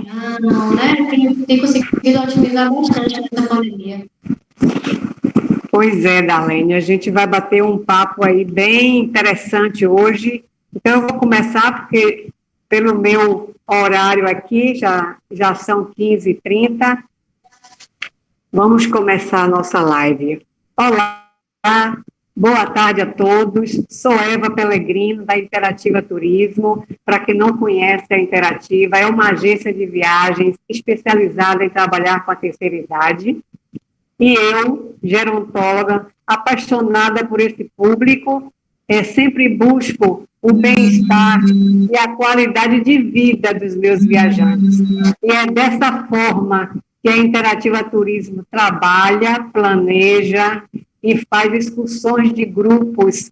trabalhando, né? Tem conseguido otimizar bastante nessa pandemia. Pois é, Darlene, a gente vai bater um papo aí bem interessante hoje. Então, eu vou começar, porque pelo meu horário aqui, já são 15h30. Vamos começar a nossa live. Olá, boa tarde a todos. Sou Eva Pellegrino, da Interativa Turismo. Para quem não conhece a Interativa, é uma agência de viagens especializada em trabalhar com a terceira idade. E eu, gerontóloga, apaixonada por esse público, sempre busco o bem-estar e a qualidade de vida dos meus viajantes. E é dessa forma que a Interativa Turismo trabalha, planeja e faz excursões de grupos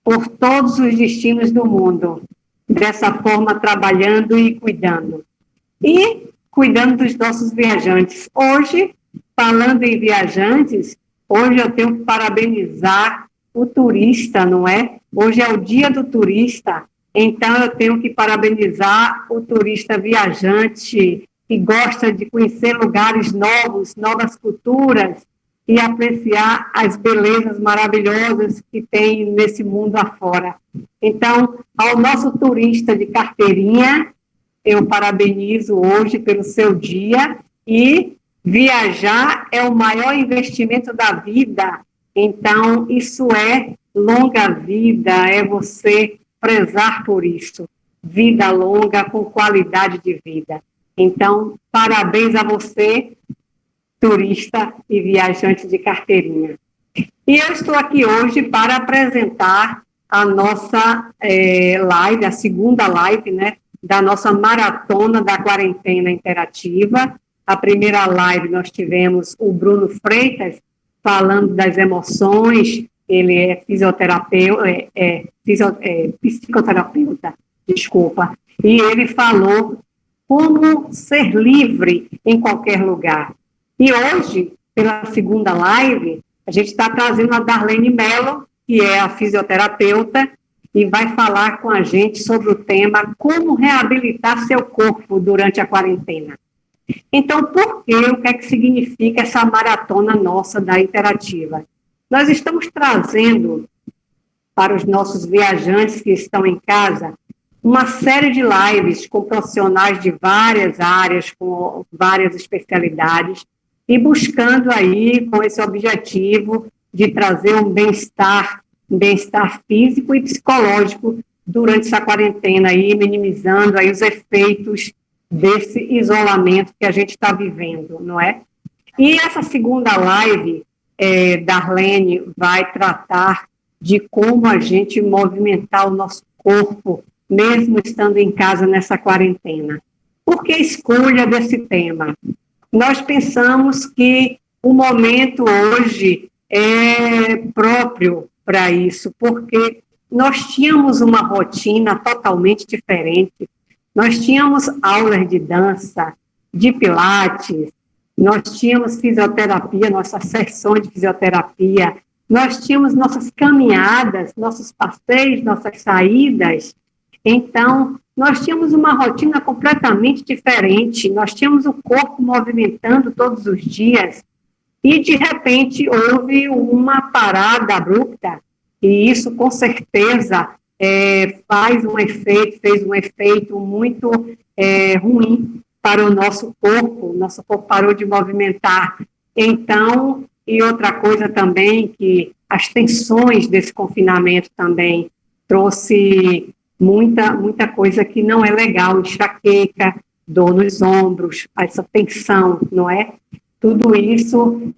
por todos os destinos do mundo. Dessa forma, trabalhando e cuidando. E cuidando dos nossos viajantes. Hoje, falando em viajantes, hoje eu tenho que parabenizar o turista, não é? Hoje é o dia do turista, então eu tenho que parabenizar o turista viajante que gosta de conhecer lugares novos, novas culturas e apreciar as belezas maravilhosas que tem nesse mundo afora. Então, ao nosso turista de carteirinha, eu parabenizo hoje pelo seu dia e viajar é o maior investimento da vida. Então, isso é longa vida, é você prezar por isso. Vida longa com qualidade de vida. Então, parabéns a você, turista e viajante de carteirinha. E eu estou aqui hoje para apresentar a nossa live, a segunda live, né, da nossa maratona da quarentena interativa. A primeira live nós tivemos o Bruno Freitas falando das emoções, ele é psicoterapeuta, desculpa, e ele falou como ser livre em qualquer lugar. E hoje, pela segunda live, a gente está trazendo a Darlene Mello, que é a fisioterapeuta, e vai falar com a gente sobre o tema como reabilitar seu corpo durante a quarentena. Então, por quê? O que é que significa essa maratona nossa da Interativa? Nós estamos trazendo para os nossos viajantes que estão em casa uma série de lives com profissionais de várias áreas, com várias especialidades, e buscando aí com esse objetivo de trazer um bem-estar físico e psicológico durante essa quarentena aí, minimizando aí os efeitos desse isolamento que a gente está vivendo, não é? E essa segunda live, Darlene vai tratar de como a gente movimentar o nosso corpo, mesmo estando em casa nessa quarentena. Por que a escolha desse tema? Nós pensamos que o momento hoje é próprio para isso, porque nós tínhamos uma rotina totalmente diferente. Nós tínhamos aulas de dança, de pilates, nós tínhamos fisioterapia, nossas sessões de fisioterapia, nós tínhamos nossas caminhadas, nossos passeios, nossas saídas. Então, nós tínhamos uma rotina completamente diferente, nós tínhamos o corpo movimentando todos os dias e, de repente, houve uma parada abrupta e isso, com certeza, fez um efeito muito ruim para o nosso corpo parou de movimentar. Então, e outra coisa também, que as tensões desse confinamento também trouxe muita coisa que não é legal, enxaqueca, dor nos ombros, essa tensão, não é? Tudo isso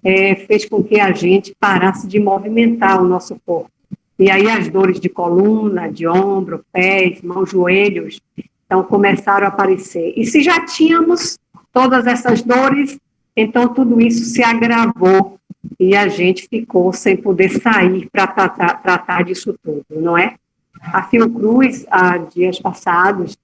fez com que a gente parasse de movimentar o nosso corpo. E aí as dores de coluna, de ombro, pés, mãos, joelhos, então começaram a aparecer. E se já tínhamos todas essas dores, então tudo isso se agravou e a gente ficou sem poder sair para tratar disso tudo, não é? A Fiocruz, há dias passados,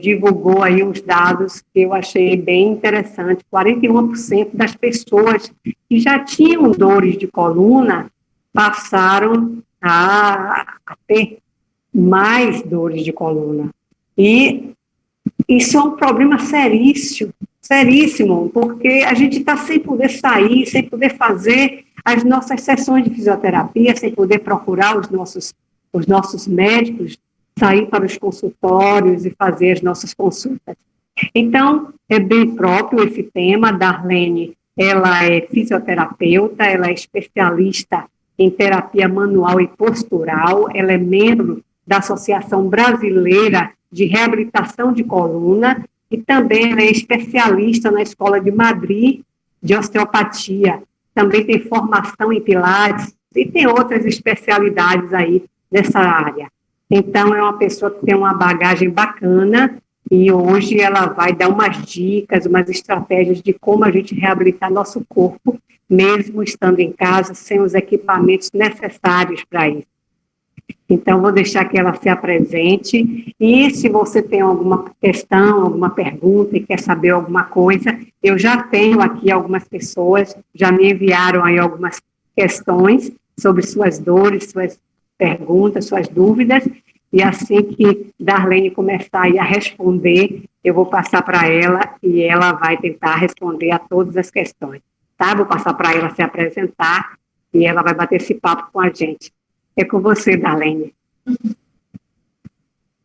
divulgou aí uns dados que eu achei bem interessante. 41% das pessoas que já tinham dores de coluna passaram a ter mais dores de coluna. E isso é um problema seríssimo, seríssimo, porque a gente está sem poder sair, sem poder fazer as nossas sessões de fisioterapia, sem poder procurar os nossos médicos, sair para os consultórios e fazer as nossas consultas. Então, é bem próprio esse tema. Darlene, ela é fisioterapeuta, ela é especialista em terapia manual e postural, ela é membro da Associação Brasileira de Reabilitação de Coluna e também ela é especialista na Escola de Madrid de Osteopatia. Também tem formação em Pilates e tem outras especialidades aí nessa área. Então, é uma pessoa que tem uma bagagem bacana e hoje ela vai dar umas dicas, umas estratégias de como a gente reabilitar nosso corpo, mesmo estando em casa, sem os equipamentos necessários para isso. Então, vou deixar que ela se apresente e se você tem alguma questão, alguma pergunta e quer saber alguma coisa, eu já tenho aqui algumas pessoas, já me enviaram aí algumas questões sobre suas dores, suas perguntas, suas dúvidas, e assim que Darlene começar aí a responder, eu vou passar para ela e ela vai tentar responder a todas as questões, tá? Vou passar para ela se apresentar e ela vai bater esse papo com a gente. É com você, Darlene.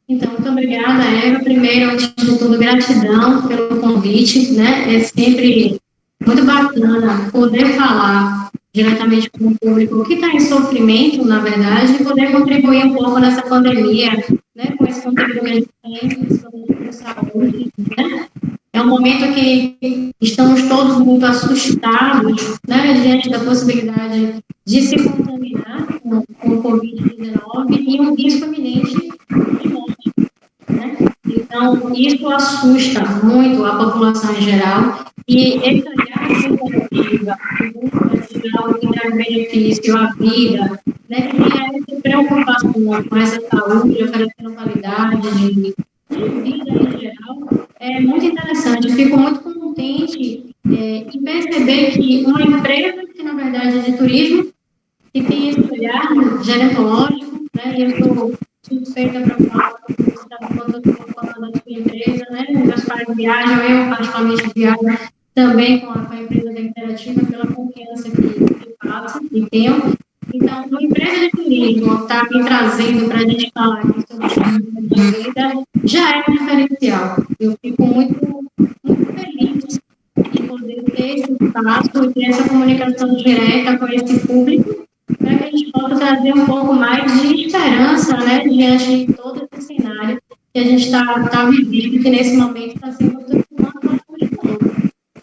Então, muito obrigada, Eva. Primeiro, antes de tudo, gratidão pelo convite, né? É sempre muito bacana poder falar diretamente com o público que está em sofrimento, na verdade, e poder contribuir um pouco nessa pandemia, né? Com esse conteúdo que a gente tem, principalmente com saúde, né? É um momento que estamos todos muito assustados, né? Diante da possibilidade de se contaminar com o Covid-19 e um risco iminente de morte, né? Então, isso assusta muito a população em geral e esse olhar alternativa, que traz benefício à vida, né? Que tem essa preocupação com essa saúde, oferecendo qualidade de vida em geral, é muito interessante. Fico muito contente em perceber que uma empresa que, na verdade, é de turismo, que tem esse olhar gerontológico, né? E eu estou suspeita para falar quando eu estou falando da sua empresa, né? Meus pais viajam, eu particularmente viajo também com a empresa da Interativa pela confiança que passa e tenho. Então, uma empresa de turismo está me trazendo para a gente falar aqui sobre o de vida já é um diferencial. Eu fico muito, muito feliz de poder ter esse espaço e ter essa comunicação direta com esse público, para que a gente possa trazer um pouco mais de esperança, né, diante de todo esse cenário que a gente está vivendo, que nesse momento está sendo transformado.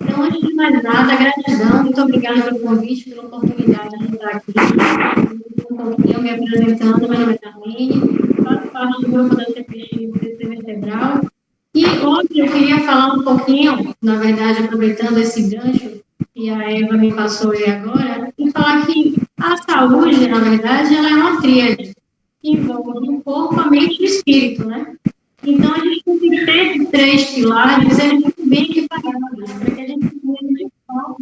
Então, antes de mais nada, gratidão, muito obrigada pelo convite, pela oportunidade de estar aqui, eu me apresentando. Meu nome é Darlene, faço parte do grupo da CPX Vertebral, e hoje eu queria falar um pouquinho, na verdade, aproveitando esse gancho que a Eva me passou aí agora, e falar que a saúde, na verdade, ela é uma tríade, que envolve o corpo, a mente e o espírito, né? Então, a gente tem que ter esses três pilares, eles muito bem equiparados, para que a gente tenha de forma.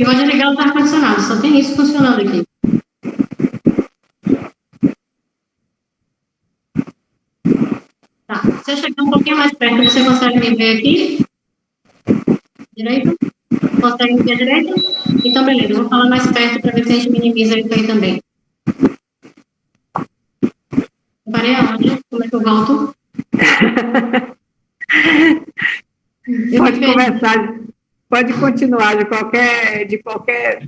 Vou desligar o ar-condicionado, só tem isso funcionando aqui. Tá, se eu chegar um pouquinho mais perto, você consegue me ver aqui? Direito? Consegue me ver direito? Então, beleza, eu vou falar mais perto para ver se a gente minimiza isso aí também. Parei aonde? Como é que eu volto? Pode começar, pode continuar de qualquer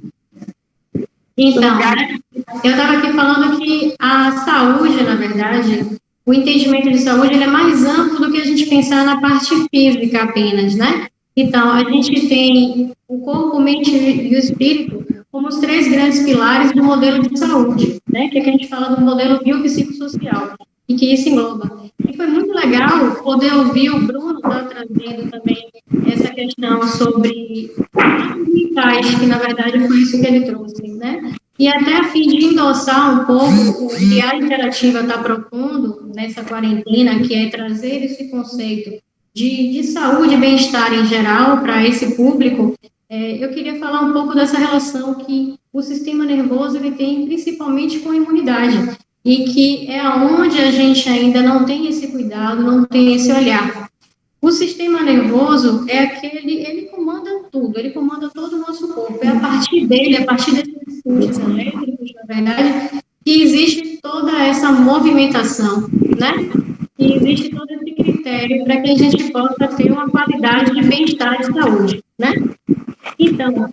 então, lugar. Né, eu estava aqui falando que a saúde, na verdade, o entendimento de saúde ele é mais amplo do que a gente pensar na parte física apenas, né? Então, a gente tem o corpo, mente e o espírito como os três grandes pilares do modelo de saúde, né? Que é que a gente fala do modelo biopsicossocial, e que isso engloba. E foi muito legal poder ouvir o Bruno trazendo também essa questão sobre as mentais, que na verdade foi isso que ele trouxe, né? E até a fim de endossar um pouco o que a Interativa está propondo nessa quarentena, que é trazer esse conceito de saúde e bem-estar em geral para esse público, eu queria falar um pouco dessa relação que o sistema nervoso ele tem principalmente com a imunidade, e que é onde a gente ainda não tem esse cuidado, não tem esse olhar. O sistema nervoso é aquele, ele comanda tudo, ele comanda todo o nosso corpo. É a partir dele, a partir desses impulsos elétricos, na verdade, que existe toda essa movimentação, né? E existe todo esse critério para que a gente possa ter uma qualidade de bem-estar e saúde, né? Então,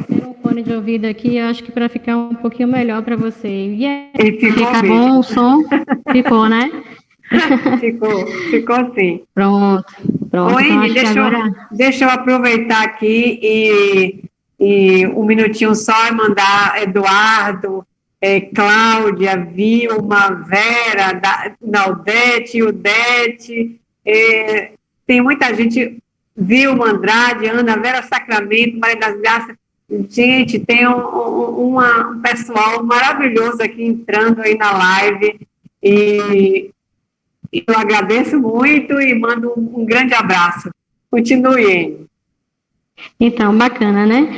ter um fone de ouvido aqui, eu acho que para ficar um pouquinho melhor para você. E aí, fica bom o som? Ficou, né? Ficou sim. Pronto. Oi, então, deixa eu aproveitar aqui e um minutinho só e mandar Eduardo, Cláudia, Vilma, Vera, Naldete, Udete, tem muita gente, Vilma Andrade, Ana, Vera Sacramento, Maria das Graças. Gente, tem um pessoal maravilhoso aqui entrando aí na live e eu agradeço muito e mando um grande abraço. Continue. Então, bacana, né?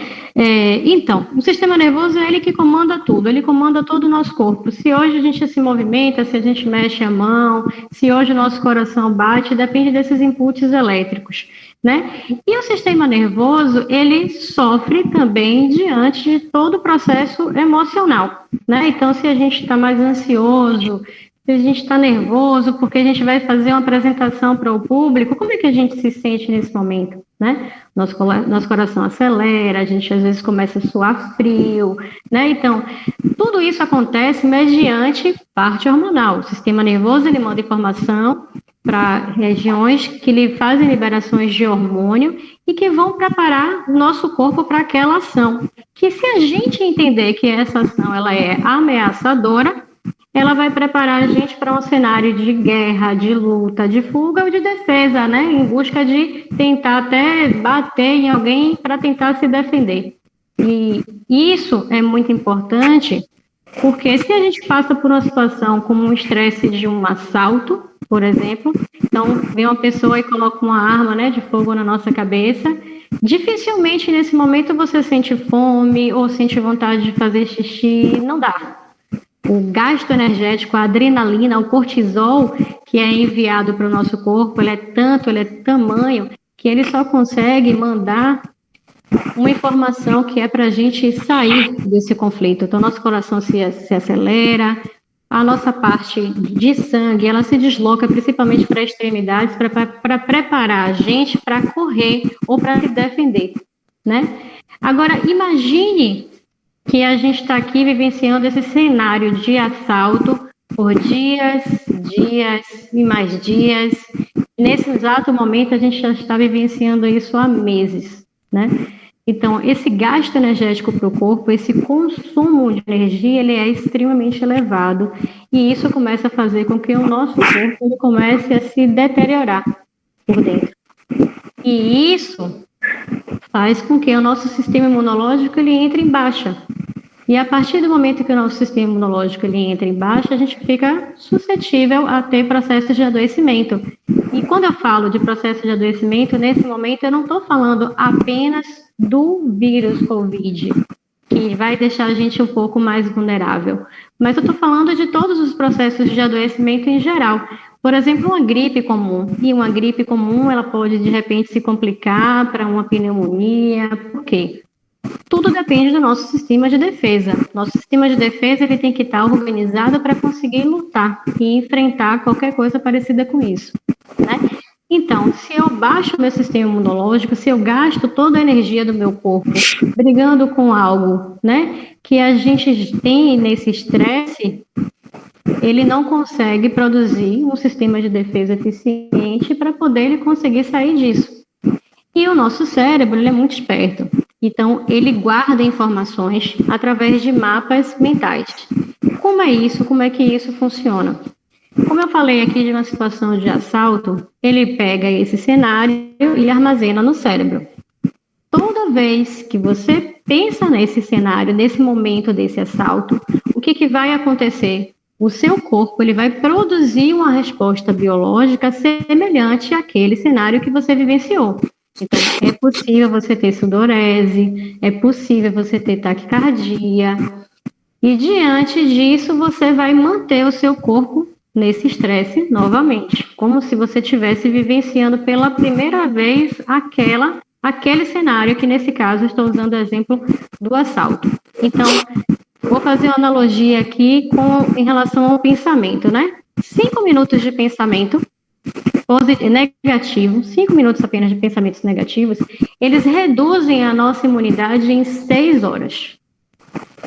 Então, o sistema nervoso é ele que comanda tudo, ele comanda todo o nosso corpo. Se hoje a gente se movimenta, se a gente mexe a mão, se hoje o nosso coração bate, depende desses impulsos elétricos, né? E o sistema nervoso, ele sofre também diante de todo o processo emocional, né? Então, se a gente está mais ansioso, se a gente está nervoso porque a gente vai fazer uma apresentação para o público, como é que a gente se sente nesse momento, né? Nosso coração acelera, a gente às vezes começa a suar frio, né? Então, tudo isso acontece mediante parte hormonal. O sistema nervoso, ele manda informação para regiões que lhe fazem liberações de hormônio e que vão preparar o nosso corpo para aquela ação. Que se a gente entender que essa ação ela é ameaçadora, ela vai preparar a gente para um cenário de guerra, de luta, de fuga ou de defesa, né? Em busca de tentar até bater em alguém para tentar se defender. E isso é muito importante, porque se a gente passa por uma situação como um estresse de um assalto, por exemplo, então vem uma pessoa e coloca uma arma, né, de fogo na nossa cabeça, dificilmente nesse momento você sente fome ou sente vontade de fazer xixi, não dá. O gasto energético, a adrenalina, o cortisol que é enviado para o nosso corpo, ele é tamanho, que ele só consegue mandar uma informação que é para a gente sair desse conflito. Então, nosso coração se acelera, a nossa parte de sangue, ela se desloca principalmente para extremidades, para preparar a gente para correr ou para se defender, né? Agora, imagine que a gente está aqui vivenciando esse cenário de assalto por dias e mais dias. Nesse exato momento, a gente já está vivenciando isso há meses, né? Então, esse gasto energético para o corpo, esse consumo de energia, ele é extremamente elevado. E isso começa a fazer com que o nosso corpo ele comece a se deteriorar por dentro. E isso faz com que o nosso sistema imunológico ele entre em baixa. E a partir do momento que o nosso sistema imunológico ele entra em baixa, a gente fica suscetível a ter processos de adoecimento. E quando eu falo de processo de adoecimento, nesse momento eu não estou falando apenas do vírus Covid, que vai deixar a gente um pouco mais vulnerável, mas eu estou falando de todos os processos de adoecimento em geral. Por exemplo, uma gripe comum. E uma gripe comum, ela pode, de repente, se complicar para uma pneumonia. Por quê? Tudo depende do nosso sistema de defesa. Nosso sistema de defesa ele tem que estar organizado para conseguir lutar e enfrentar qualquer coisa parecida com isso, né? Então, se eu baixo meu sistema imunológico, se eu gasto toda a energia do meu corpo brigando com algo, né, que a gente tem nesse estresse, ele não consegue produzir um sistema de defesa eficiente para poder ele conseguir sair disso. E o nosso cérebro ele é muito esperto. Então, ele guarda informações através de mapas mentais. Como é isso? Como é que isso funciona? Como eu falei aqui de uma situação de assalto, ele pega esse cenário e armazena no cérebro. toda vez que você pensa nesse cenário, nesse momento desse assalto, o que vai acontecer? O seu corpo ele vai produzir uma resposta biológica semelhante àquele cenário que você vivenciou. Então, é possível você ter sudorese, é possível você ter taquicardia, e diante disso você vai manter o seu corpo nesse estresse novamente, como se você estivesse vivenciando pela primeira vez aquele cenário, que nesse caso eu estou usando o exemplo do assalto. Então, vou fazer uma analogia aqui em relação ao pensamento, né? 5 minutos de pensamento negativo, 5 minutos apenas de pensamentos negativos, eles reduzem a nossa imunidade em 6 horas.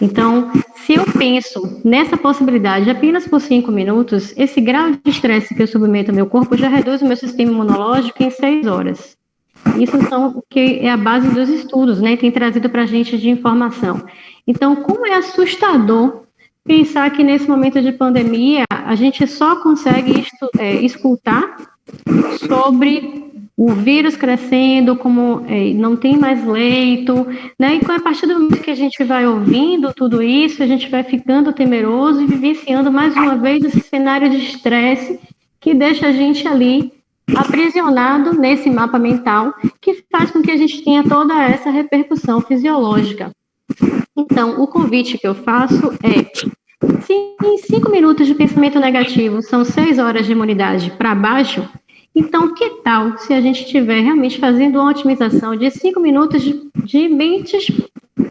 Então, se eu penso nessa possibilidade apenas por 5 minutos, esse grau de estresse que eu submeto ao meu corpo já reduz o meu sistema imunológico em 6 horas. Isso são o que é a base dos estudos, né? Tem trazido para a gente de informação. Então, como é assustador pensar que nesse momento de pandemia a gente só consegue escutar sobre o vírus crescendo, como não tem mais leito, né? E a partir do momento que a gente vai ouvindo tudo isso, a gente vai ficando temeroso e vivenciando mais uma vez esse cenário de estresse que deixa a gente ali aprisionado nesse mapa mental, que faz com que a gente tenha toda essa repercussão fisiológica. Então, o convite que eu faço é, se em 5 minutos de pensamento negativo são 6 horas de imunidade para baixo, então que tal se a gente estiver realmente fazendo uma otimização de 5 minutos de mentes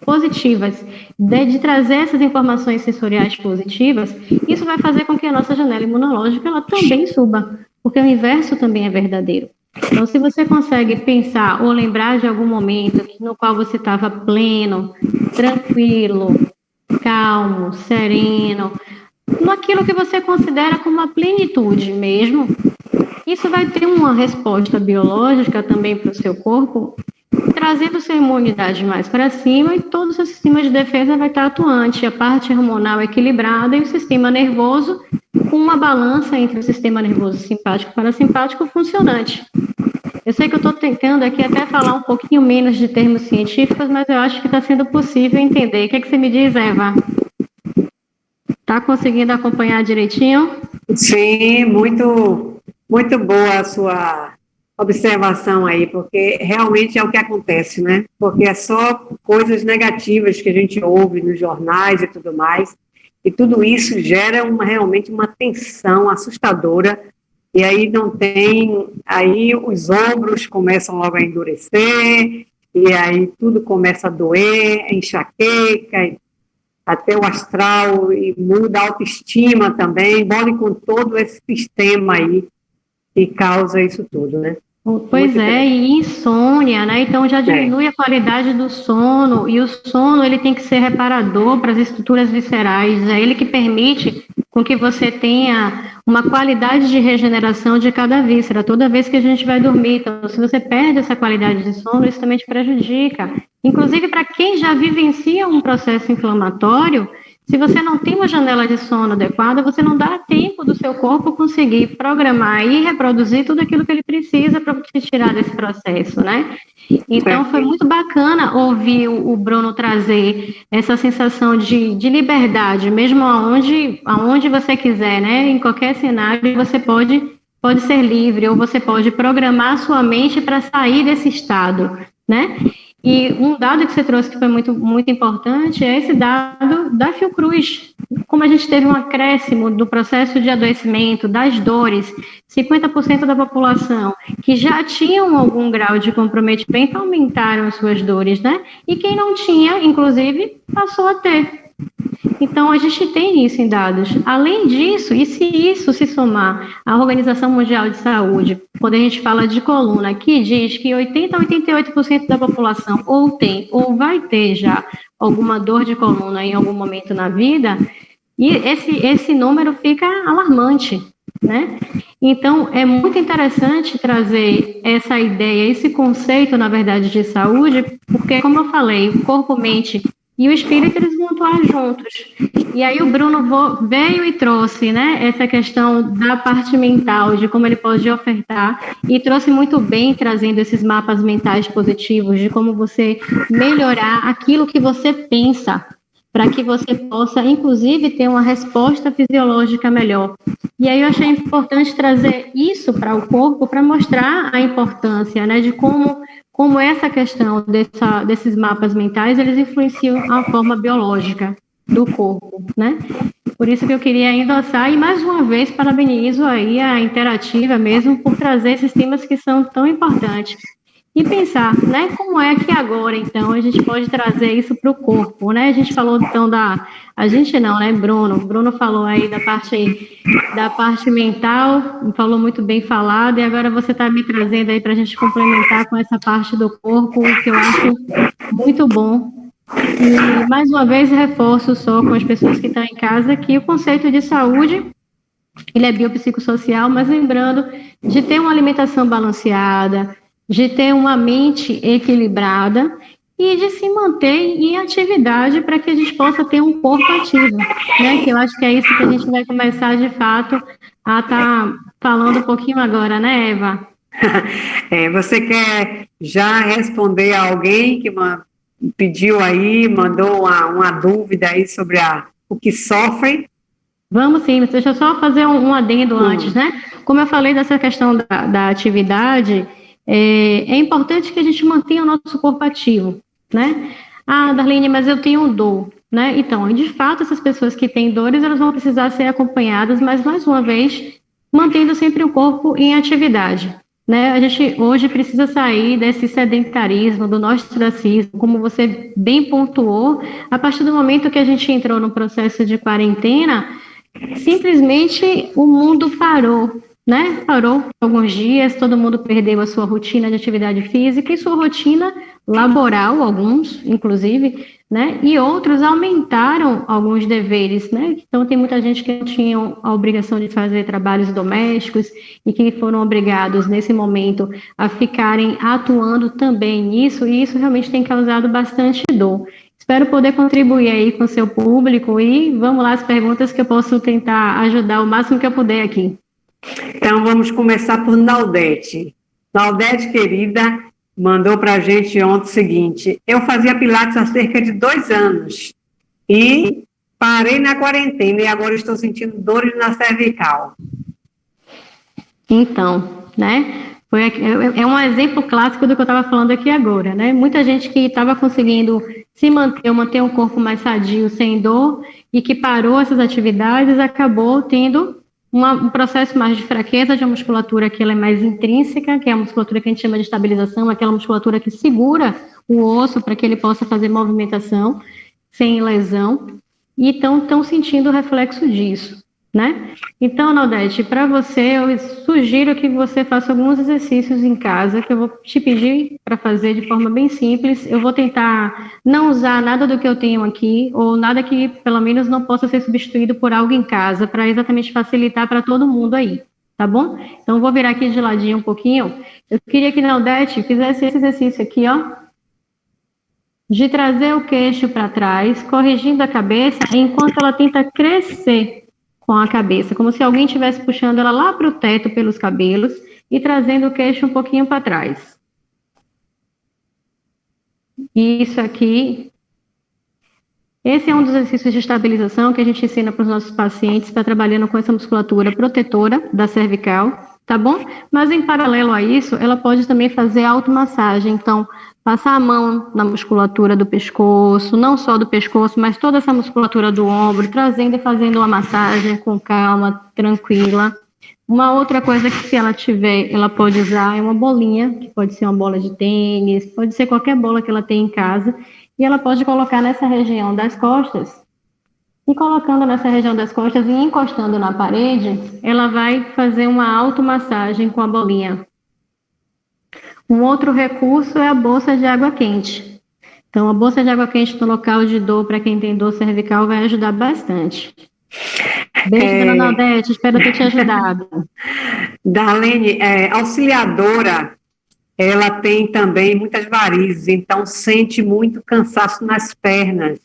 positivas, de trazer essas informações sensoriais positivas, isso vai fazer com que a nossa janela imunológica ela também suba, porque o inverso também é verdadeiro. Então, se você consegue pensar ou lembrar de algum momento no qual você estava pleno, tranquilo, calmo, sereno, naquilo que você considera como uma plenitude mesmo, isso vai ter uma resposta biológica também para o seu corpo, trazendo sua imunidade mais para cima e todo o seu sistema de defesa vai estar atuante, a parte hormonal equilibrada e o sistema nervoso com uma balança entre o sistema nervoso simpático e parasimpático funcionante. Eu sei que eu estou tentando aqui até falar um pouquinho menos de termos científicos, mas eu acho que está sendo possível entender. O que é que você me diz, Eva? Está conseguindo acompanhar direitinho? Sim, muito, muito boa a sua observação aí, porque realmente é o que acontece, né? Porque é só coisas negativas que a gente ouve nos jornais e tudo mais, e tudo isso gera realmente uma tensão assustadora, e aí aí os ombros começam logo a endurecer, e aí tudo começa a doer, a enxaqueca, até o astral, e muda a autoestima também, envolve com todo esse sistema aí que causa isso tudo, né? Pois é, e insônia, né? Então já diminui a qualidade do sono, e o sono ele tem que ser reparador para as estruturas viscerais, é ele que permite com que você tenha uma qualidade de regeneração de cada víscera, toda vez que a gente vai dormir. Então, se você perde essa qualidade de sono, isso também te prejudica. Inclusive, para quem já vivencia um processo inflamatório, se você não tem uma janela de sono adequada, você não dá tempo do seu corpo conseguir programar e reproduzir tudo aquilo que ele precisa para te tirar desse processo, né? Então, foi muito bacana ouvir o Bruno trazer essa sensação de liberdade, mesmo aonde você quiser, né? Em qualquer cenário, você pode ser livre, ou você pode programar sua mente para sair desse estado, né? E um dado que você trouxe que foi muito, muito importante é esse dado da Fiocruz. Como a gente teve um acréscimo do processo de adoecimento, das dores, 50% da população que já tinham algum grau de comprometimento aumentaram as suas dores, né? E quem não tinha, inclusive, passou a ter. Então, a gente tem isso em dados. Além disso, e se isso se somar à Organização Mundial de Saúde, quando a gente fala de coluna, que diz que 80% a 88% da população ou tem ou vai ter já alguma dor de coluna em algum momento na vida, e esse número fica alarmante, né? Então, é muito interessante trazer essa ideia, esse conceito, na verdade, de saúde, porque, como eu falei, o corpo, mente e o espírito, eles vão atuar juntos. E aí o Bruno veio e trouxe, né, essa questão da parte mental, de como ele pode ofertar, e trouxe muito bem, trazendo esses mapas mentais positivos, de como você melhorar aquilo que você pensa, para que você possa, inclusive, ter uma resposta fisiológica melhor. E aí eu achei importante trazer isso para o corpo, para mostrar a importância, né, de como essa questão desses mapas mentais, eles influenciam a forma biológica do corpo, né? Por isso que eu queria endossar, e mais uma vez parabenizo aí a Interativa mesmo por trazer esses temas que são tão importantes. E pensar, né, como é que agora, então, a gente pode trazer isso para o corpo, né? A gente falou, então, a gente não, né, Bruno? Bruno falou aí da parte mental, falou muito bem falado, e agora você está me trazendo aí para a gente complementar com essa parte do corpo, que eu acho muito bom. E, mais uma vez, reforço só com as pessoas que estão em casa que o conceito de saúde, ele é biopsicossocial, mas lembrando de ter uma alimentação balanceada, de ter uma mente equilibrada e de se manter em atividade para que a gente possa ter um corpo ativo, né? Que eu acho que é isso que a gente vai começar, de fato, a estar falando um pouquinho agora, né, Eva? Você quer já responder a alguém que pediu aí, mandou uma dúvida aí sobre o que sofre? Vamos sim, mas deixa eu só fazer um adendo antes, né? Como eu falei dessa questão da atividade, é importante que a gente mantenha o nosso corpo ativo, né? Ah, Darlene, mas eu tenho dor, né? Então, de fato, essas pessoas que têm dores, elas vão precisar ser acompanhadas, mas, mais uma vez, mantendo sempre o corpo em atividade, né? A gente hoje precisa sair desse sedentarismo, do ostracismo, como você bem pontuou. A partir do momento que a gente entrou no processo de quarentena, simplesmente o mundo parou, né? Parou por alguns dias, todo mundo perdeu a sua rotina de atividade física e sua rotina laboral, alguns, inclusive, né? E outros aumentaram alguns deveres, né? Então, tem muita gente que não tinha a obrigação de fazer trabalhos domésticos e que foram obrigados, nesse momento, a ficarem atuando também nisso, e isso realmente tem causado bastante dor. Espero poder contribuir aí com o seu público e vamos lá as perguntas que eu posso tentar ajudar o máximo que eu puder aqui. Então, vamos começar por Naldete. Naldete, querida, mandou para a gente ontem o seguinte: eu fazia pilates há cerca de 2 anos e parei na quarentena e agora estou sentindo dores na cervical. Então, né? É um exemplo clássico do que eu estava falando aqui agora, né? Muita gente que estava conseguindo se manter um corpo mais sadio, sem dor, e que parou essas atividades, acabou tendo um processo mais de fraqueza de uma musculatura que ela é mais intrínseca, que é a musculatura que a gente chama de estabilização, aquela musculatura que segura o osso para que ele possa fazer movimentação sem lesão, e estão sentindo o reflexo disso, né? Então, Naldete, para você, eu sugiro que você faça alguns exercícios em casa, que eu vou te pedir para fazer de forma bem simples. Eu vou tentar não usar nada do que eu tenho aqui, ou nada que, pelo menos, não possa ser substituído por algo em casa, para exatamente facilitar para todo mundo aí, tá bom? Então, eu vou virar aqui de ladinho um pouquinho. Eu queria que Naldete fizesse esse exercício aqui, ó, de trazer o queixo para trás, corrigindo a cabeça, enquanto ela tenta crescer com a cabeça, como se alguém estivesse puxando ela lá para o teto pelos cabelos e trazendo o queixo um pouquinho para trás. Isso aqui, esse é um dos exercícios de estabilização que a gente ensina para os nossos pacientes, para trabalhando com essa musculatura protetora da cervical, tá bom? Mas em paralelo a isso, ela pode também fazer automassagem, então passar a mão na musculatura do pescoço, não só do pescoço, mas toda essa musculatura do ombro, trazendo e fazendo uma massagem com calma, tranquila. Uma outra coisa que, se ela tiver, ela pode usar é uma bolinha, que pode ser uma bola de tênis, pode ser qualquer bola que ela tem em casa, e ela pode colocar nessa região das costas, e colocando nessa região das costas e encostando na parede, ela vai fazer uma automassagem com a bolinha. Um outro recurso é a bolsa de água quente. Então, a bolsa de água quente no local de dor, para quem tem dor cervical, vai ajudar bastante. Beijo, dona Naldete, espero ter te ajudado. Darlene, auxiliadora, ela tem também muitas varizes, então sente muito cansaço nas pernas.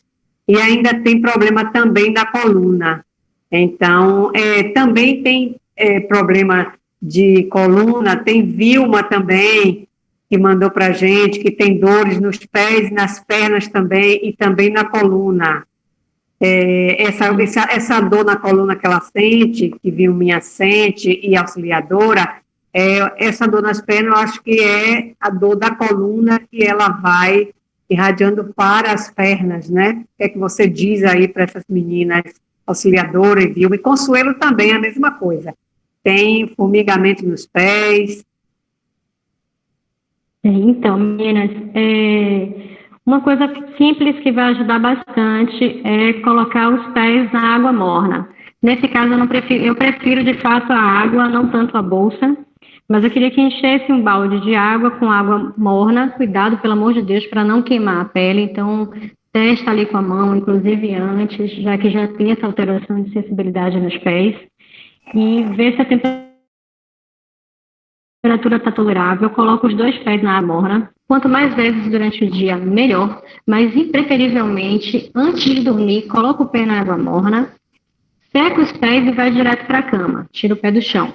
e ainda tem problema também da coluna. Então, também tem problema de coluna, tem Vilma também, que mandou para a gente, que tem dores nos pés, nas pernas também, e também na coluna. Essa dor na coluna que ela sente, que Vilminha sente, e auxiliadora, essa dor nas pernas, eu acho que é a dor da coluna que ela vai irradiando para as pernas, né? O que é que você diz aí para essas meninas, auxiliadora e Vilma? E Consuelo também, a mesma coisa. Tem formigamento nos pés. Então, meninas, uma coisa simples que vai ajudar bastante é colocar os pés na água morna. Nesse caso, eu prefiro de fato a água, não tanto a bolsa, mas eu queria que enchesse um balde de água com água morna. Cuidado, pelo amor de Deus, para não queimar a pele. Então, testa ali com a mão, inclusive antes, já que já tem essa alteração de sensibilidade nos pés, e vê se a temperatura está tolerável. Coloca os 2 pés na água morna. Quanto mais vezes durante o dia, melhor, mas preferivelmente, antes de dormir, coloca o pé na água morna, seca os pés e vai direto para a cama, tira o pé do chão.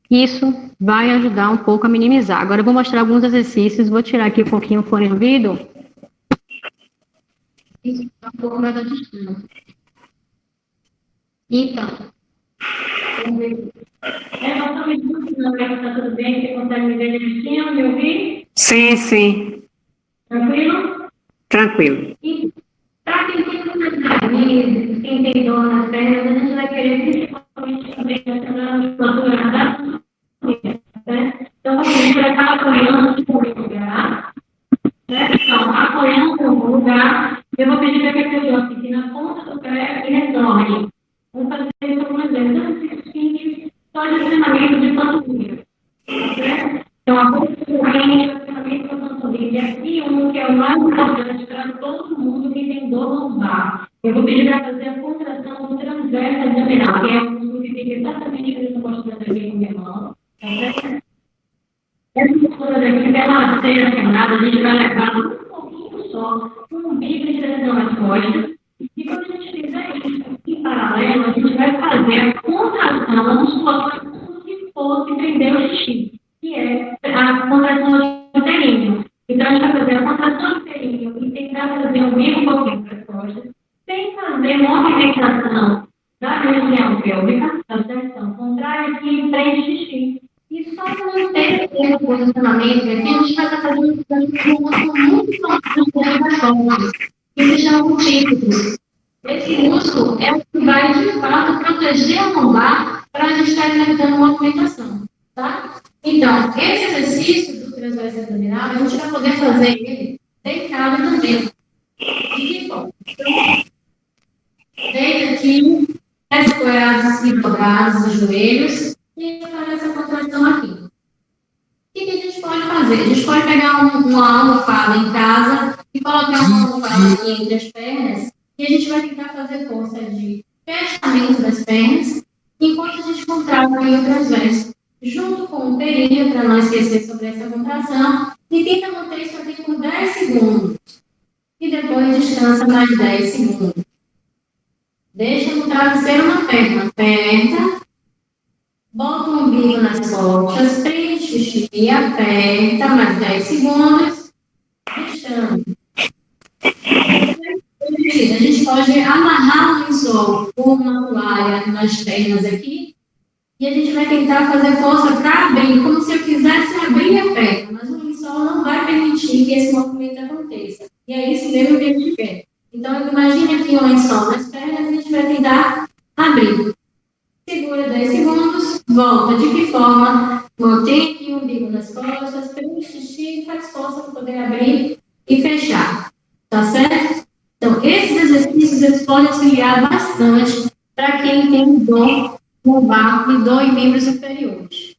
Isso vai ajudar um pouco a minimizar. Agora eu vou mostrar alguns exercícios, vou tirar aqui um pouquinho o fone do ouvido. Isso é um pouco mais à distância. Então, vamos ver. Nós estamos funcionando, está tudo bem? Você consegue me ver direitinho, me ouvir? Sim, sim. Tranquilo? Tranquilo. E para quem tem muitas raízes, quem tem dor nas pernas, a gente vai querer principalmente também a musculatura da família, né? Então, a gente vai estar apoiando em algum lugar, né? Então, apoiando em algum lugar, eu vou pedir para que a pessoa fique na ponta do pé e retorne. Vamos fazer isso algumas vezes. Só de treinamento de panturrilha. Então, a ponta do pé é treinamento de panturrilha. E um que é o mais importante para todo mundo que tem dor lombar. Eu vou pedir para fazer a contração do transverso abdominal, que é o músculo que fica exatamente que eu estou mostrando aqui com minha mão. Essa musculatura daqui, pela cera quebrada, a gente vai levar um pouquinho só, um umbigo de tensão nas costas. E quando a gente fizer isso em paralelo, a gente vai fazer a contração da musculatura como se fosse prender o xixi, que é a contração do períneo. Então, a gente vai fazer a contração do períneo e tentar fazer o mesmo pouquinho para as costas, sem fazer movimentação da região pélvica, da seção contrária, aqui em frente ao xixi. E só manter esse posicionamento aqui, a gente vai estar fazendo um músculo muito importante das costas, que se chama o típico. Esse músculo é o que vai, de fato, proteger a lombar para a gente estar evitando movimentação, tá? Então, esse exercício do transverso abdominal, a gente vai poder fazer ele deitado também. De que forma? Então, deita aqui, pés apoiados e dobrados os joelhos, e faz essa contração aqui. O que a gente pode fazer? A gente pode pegar uma almofada em casa e colocar uma almofada aqui entre as pernas, e a gente vai tentar fazer força de fechamento das pernas, enquanto a gente contrai o transverso, junto com o períneo, para não esquecer sobre essa contração, e tenta manter isso aqui por 10 segundos. E depois descansa mais 10 segundos. Deixa o travesseiro na perna, aperta, bota o umbigo nas costas, preenche o xixi, aperta mais 10 segundos, descansa. A gente pode amarrar o lençol ou uma toalha nas pernas aqui, e a gente vai tentar fazer força para abrir, como se eu quisesse abrir a perna, mas o lençol não vai permitir que esse movimento aconteça. E é isso mesmo que a gente quer. Então, imagine aqui um lençol nas pernas, a gente vai tentar abrir. Segura 10 segundos, volta. De que forma? Mantém aqui o umbigo nas costas, preenche o xixi e faz força para poder abrir e fechar. Tá certo? Então, esses exercícios eles podem auxiliar bastante para quem tem dor lombar e dor em membros inferiores.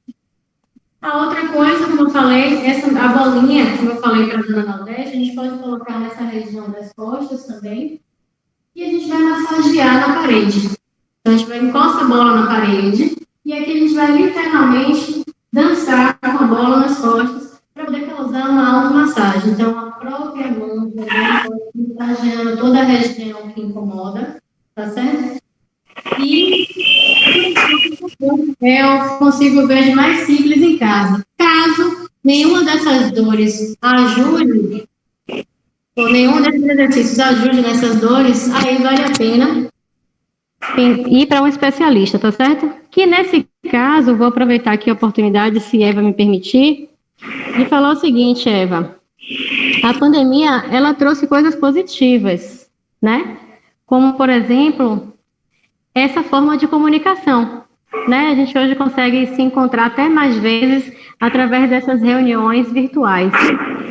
A outra coisa, como eu falei, a bolinha, como eu falei para a dona Naldete, a gente pode colocar nessa região das costas também, e a gente vai massagear na parede. Então, a gente vai encostar a bola na parede, e aqui a gente vai literalmente dançar com a bola nas costas, para poder causar uma automassagem. Então, a própria mão vai massageando toda a região que incomoda. eu consigo ver de mais simples em casa. Caso nenhuma dessas dores ajude, ou nenhum desses exercícios ajude nessas dores, aí vale a pena ir para um especialista, tá certo? Que nesse caso, vou aproveitar aqui a oportunidade, se Eva me permitir, de falar o seguinte, Eva. A pandemia, ela trouxe coisas positivas, né? Como, por exemplo, essa forma de comunicação, né? A gente hoje consegue se encontrar até mais vezes através dessas reuniões virtuais.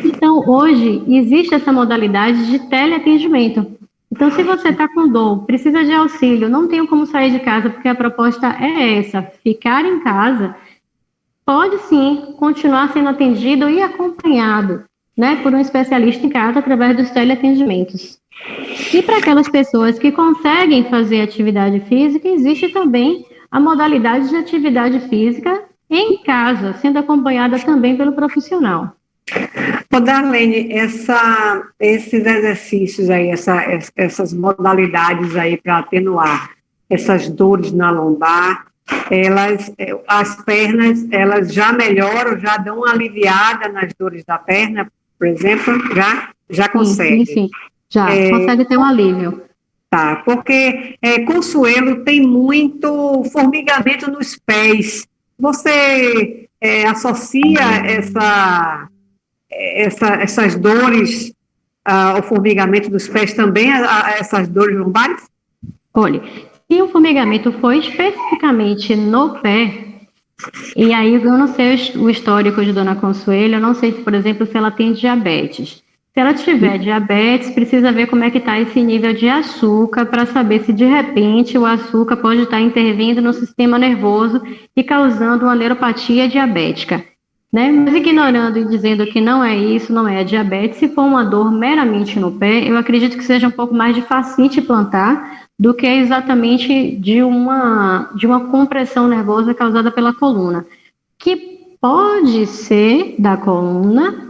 Então, hoje, existe essa modalidade de teleatendimento. Então, se você está com dor, precisa de auxílio, não tem como sair de casa, porque a proposta é essa, ficar em casa, pode sim continuar sendo atendido e acompanhado, né, por um especialista em casa através dos teleatendimentos. E para aquelas pessoas que conseguem fazer atividade física, existe também a modalidade de atividade física em casa, sendo acompanhada também pelo profissional. Ô, Darlene, esses exercícios aí, essas modalidades aí para atenuar essas dores na lombar, as pernas, elas já melhoram, já dão uma aliviada nas dores da perna, por exemplo, já consegue. Sim, já consegue ter um alívio. Tá, porque Consuelo tem muito formigamento nos pés. Você associa essas dores ao formigamento dos pés também a essas dores lombares? Olha, se o formigamento for especificamente no pé, e aí eu não sei o histórico de Dona Consuelo, eu não sei, por exemplo, se ela tem diabetes. Se ela tiver diabetes, precisa ver como é que está esse nível de açúcar para saber se de repente o açúcar pode estar intervindo no sistema nervoso e causando uma neuropatia diabética. Né? Mas ignorando e dizendo que não é isso, não é a diabetes, se for uma dor meramente no pé, eu acredito que seja um pouco mais de fascite plantar do que exatamente de uma compressão nervosa causada pela coluna, que pode ser da coluna,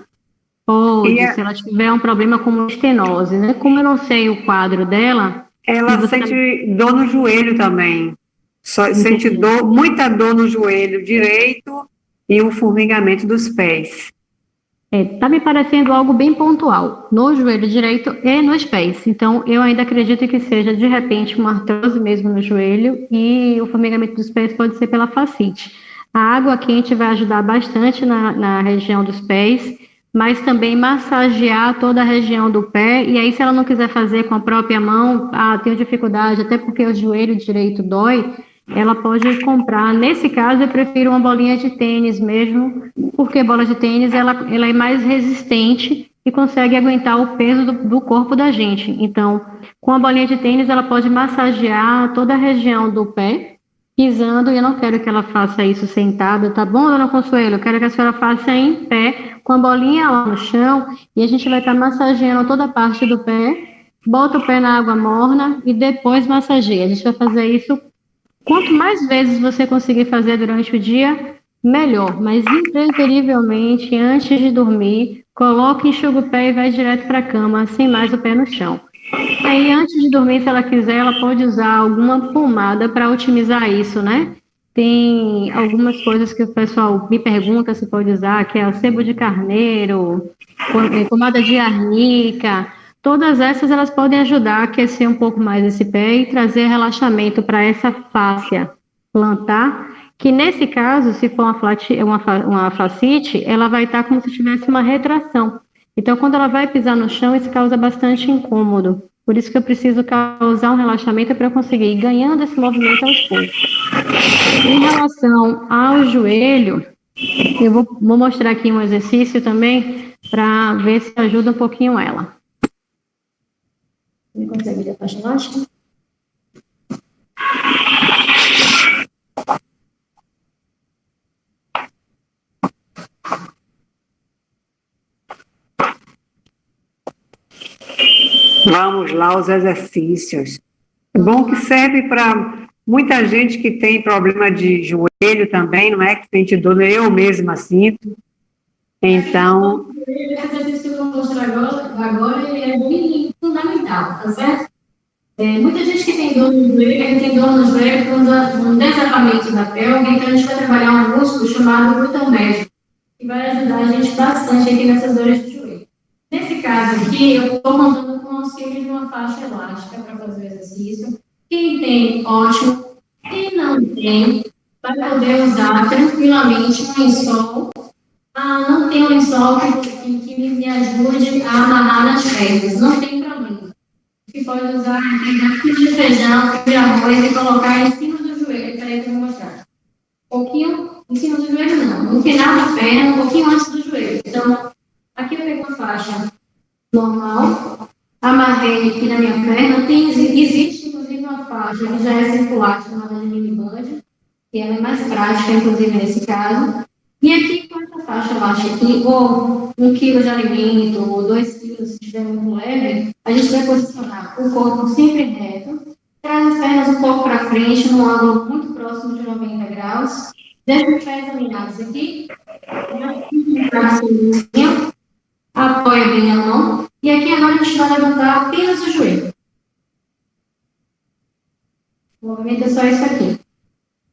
se ela tiver um problema como estenose, né? Como eu não sei o quadro dela... Ela sente dor no joelho também, sente muita dor no joelho direito e o formigamento dos pés. Tá me parecendo algo bem pontual, no joelho direito e nos pés. Então, eu ainda acredito que seja, de repente, uma artrose mesmo no joelho e o formigamento dos pés pode ser pela fascite. A água quente vai ajudar bastante na região dos pés, mas também massagear toda a região do pé. E aí, se ela não quiser fazer com a própria mão, tenho dificuldade, até porque o joelho direito dói, ela pode comprar. Nesse caso, eu prefiro uma bolinha de tênis mesmo, porque bola de tênis ela é mais resistente e consegue aguentar o peso do corpo da gente. Então, com a bolinha de tênis, ela pode massagear toda a região do pé, pisando, e eu não quero que ela faça isso sentada, tá bom, dona Consuelo? Eu quero que a senhora faça em pé, com a bolinha lá no chão, e a gente vai estar massageando toda a parte do pé, bota o pé na água morna e depois massageia. A gente vai fazer isso. Quanto mais vezes você conseguir fazer durante o dia, melhor. Mas, impreterivelmente, antes de dormir, coloque, enxuga o pé e vai direto para a cama, sem mais o pé no chão. Aí, antes de dormir, se ela quiser, ela pode usar alguma pomada para otimizar isso, né? Tem algumas coisas que o pessoal me pergunta se pode usar, que é o sebo de carneiro, pomada de arnica. Todas essas, elas podem ajudar a aquecer um pouco mais esse pé e trazer relaxamento para essa fáscia plantar, que nesse caso, se for uma fascite, ela vai estar como se tivesse uma retração. Então, quando ela vai pisar no chão, isso causa bastante incômodo. Por isso que eu preciso causar um relaxamento para eu conseguir ir ganhando esse movimento aos poucos. Em relação ao joelho, eu vou mostrar aqui um exercício também para ver se ajuda um pouquinho ela. Você consegue ver a faixa elástica? Vamos lá, os exercícios. É bom que serve para muita gente que tem problema de joelho também, não é? Que sente dor, eu mesma sinto. Então... Esse exercício que eu vou mostrar agora ele é bem fundamental, tá certo? Muita gente que tem dor no joelho, por um desabamento da pelve, então a gente vai trabalhar um músculo chamado glúteo médio, que vai ajudar a gente bastante aqui nessas dores de joelho. Nesse caso aqui, eu estou mandando com o auxílio de uma faixa elástica para fazer o exercício. Quem tem, ótimo. Quem não tem, vai poder usar tranquilamente um lençol. Não tem um lençol que me ajude a amarrar nas pernas, não tem problema. Você pode usar pedaços de feijão, de arroz e colocar em cima do joelho. Peraí que eu vou mostrar. Um pouquinho em cima do joelho, não. No final da perna, um pouquinho antes do joelho. Então, aqui eu pego uma faixa normal, amarrei aqui na minha perna. Existe, inclusive, uma faixa que já é circular, chamada de mini band, que ela é mais prática, inclusive, nesse caso. E aqui, com essa faixa elástica aqui, ou 1 quilo de alimento, ou 2 quilos, se estiver muito leve, a gente vai posicionar o corpo sempre reto, traz as pernas um pouco para frente, num ângulo muito próximo de 90 graus, deixa os pés alinhados aqui, apoia bem a mão, e aqui agora a gente vai levantar apenas o joelho. O movimento é só isso aqui.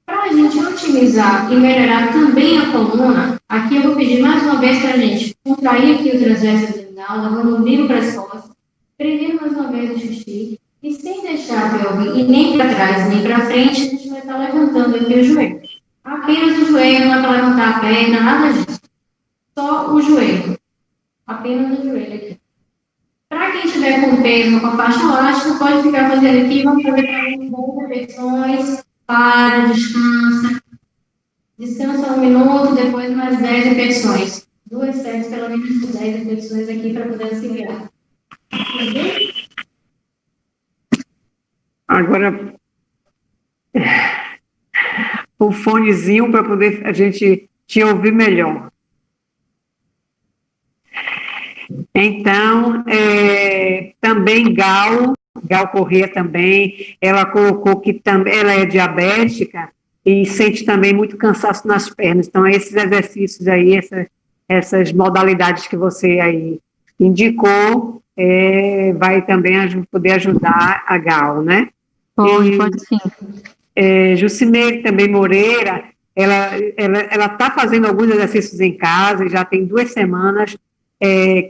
Para a gente otimizar e melhorar também a coluna, aqui eu vou pedir mais uma vez para a gente contrair aqui o transverso abdominal, levando o umbigo para as costas, prendendo mais uma vez o xixi, e sem deixar a pelve ir nem para trás, nem para frente, a gente vai estar levantando aqui o joelho. Apenas o joelho, não é para levantar a perna, nada disso. Só o joelho. Apenas o joelho aqui. Para quem estiver com peso, com a faixa elástica, pode ficar fazendo aqui, vamos fazer para boas repetições. Para, descansa 1 minuto, depois mais 10 repetições. 2 séries, pelo menos 10 repetições aqui para poder auxiliar. Agora, o fonezinho para poder a gente te ouvir melhor. Então, também Gal Corrêa também, ela colocou que também ela é diabética e sente também muito cansaço nas pernas. Então, esses exercícios aí, essas modalidades que você aí indicou, vai também poder ajudar a Gal, né? Pode sim. Jucimeire também Moreira, ela está fazendo alguns exercícios em casa, já tem 2 semanas,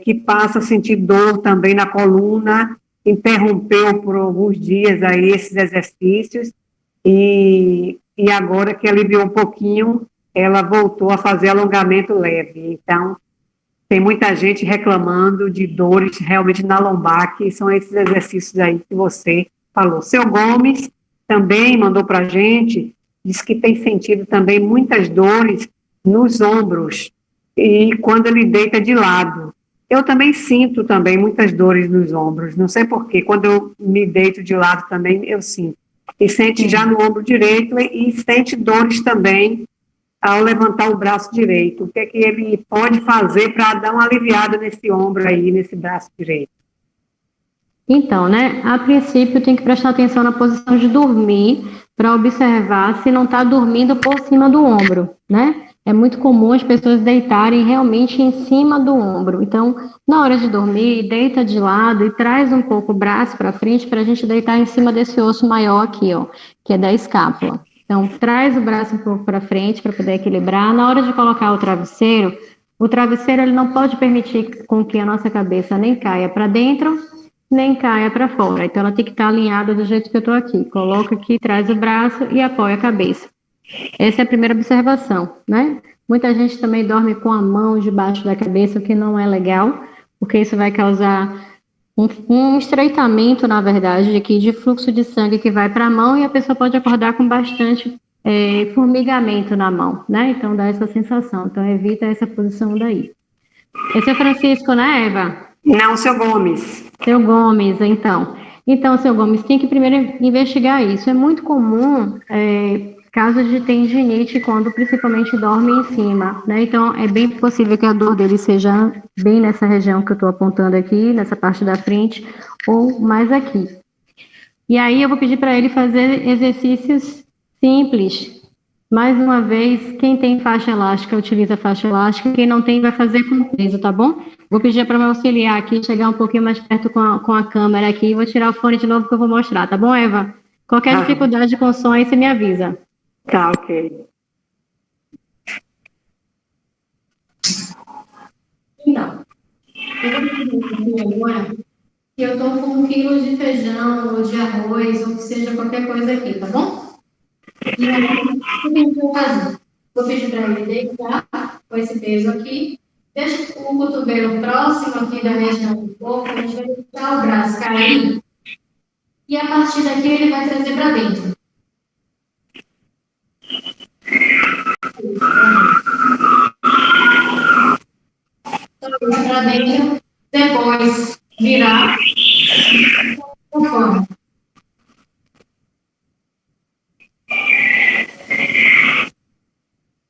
que passa a sentir dor também na coluna, interrompeu por alguns dias aí esses exercícios, e agora que aliviou um pouquinho, ela voltou a fazer alongamento leve. Então, tem muita gente reclamando de dores realmente na lombar, que são esses exercícios aí que você falou. Seu Gomes também mandou para a gente, diz que tem sentido também muitas dores nos ombros, e quando ele deita de lado. Eu também sinto também muitas dores nos ombros, não sei porquê, quando eu me deito de lado também eu sinto. E sente já no ombro direito e sente dores também ao levantar o braço direito. O que é que ele pode fazer para dar uma aliviada nesse ombro aí, nesse braço direito? Então, né, a princípio tem que prestar atenção na posição de dormir para observar se não está dormindo por cima do ombro, né? É muito comum as pessoas deitarem realmente em cima do ombro. Então, na hora de dormir, deita de lado e traz um pouco o braço para frente para a gente deitar em cima desse osso maior aqui, ó, que é da escápula. Então, traz o braço um pouco para frente para poder equilibrar. Na hora de colocar o travesseiro ele não pode permitir com que a nossa cabeça nem caia para dentro, nem caia para fora. Então, ela tem que estar alinhada do jeito que eu estou aqui. Coloca aqui, traz o braço e apoia a cabeça. Essa é a primeira observação, né? Muita gente também dorme com a mão debaixo da cabeça, o que não é legal, porque isso vai causar um estreitamento, na verdade, aqui de fluxo de sangue que vai para a mão e a pessoa pode acordar com bastante formigamento na mão, né? Então, dá essa sensação. Então, evita essa posição daí. Esse é Francisco, né, Eva? Não, seu Gomes. Seu Gomes, então. Então, seu Gomes, tem que primeiro investigar isso. É muito comum casos de tendinite quando principalmente dorme em cima, né? Então, é bem possível que a dor dele seja bem nessa região que eu estou apontando aqui, nessa parte da frente, ou mais aqui. E aí eu vou pedir para ele fazer exercícios simples, Mais uma vez, quem tem faixa elástica, utiliza faixa elástica, quem não tem, vai fazer com peso, tá bom? Vou pedir para me auxiliar aqui, chegar um pouquinho mais perto com a câmera aqui, e vou tirar o fone de novo que eu vou mostrar, tá bom, Eva? Qualquer dificuldade com som aí, você me avisa. Tá, ok. Então, eu vou dizer aqui agora que eu estou com 1 quilo de feijão, ou de arroz, ou que seja qualquer coisa aqui, tá bom? E aí, o que a gente vai fazer? Vou pedir para ele deitar com esse peso aqui, deixa o cotovelo próximo aqui da região do corpo, a gente vai deixar o braço cair, e a partir daqui ele vai trazer para dentro. Para dentro, depois virar conforme.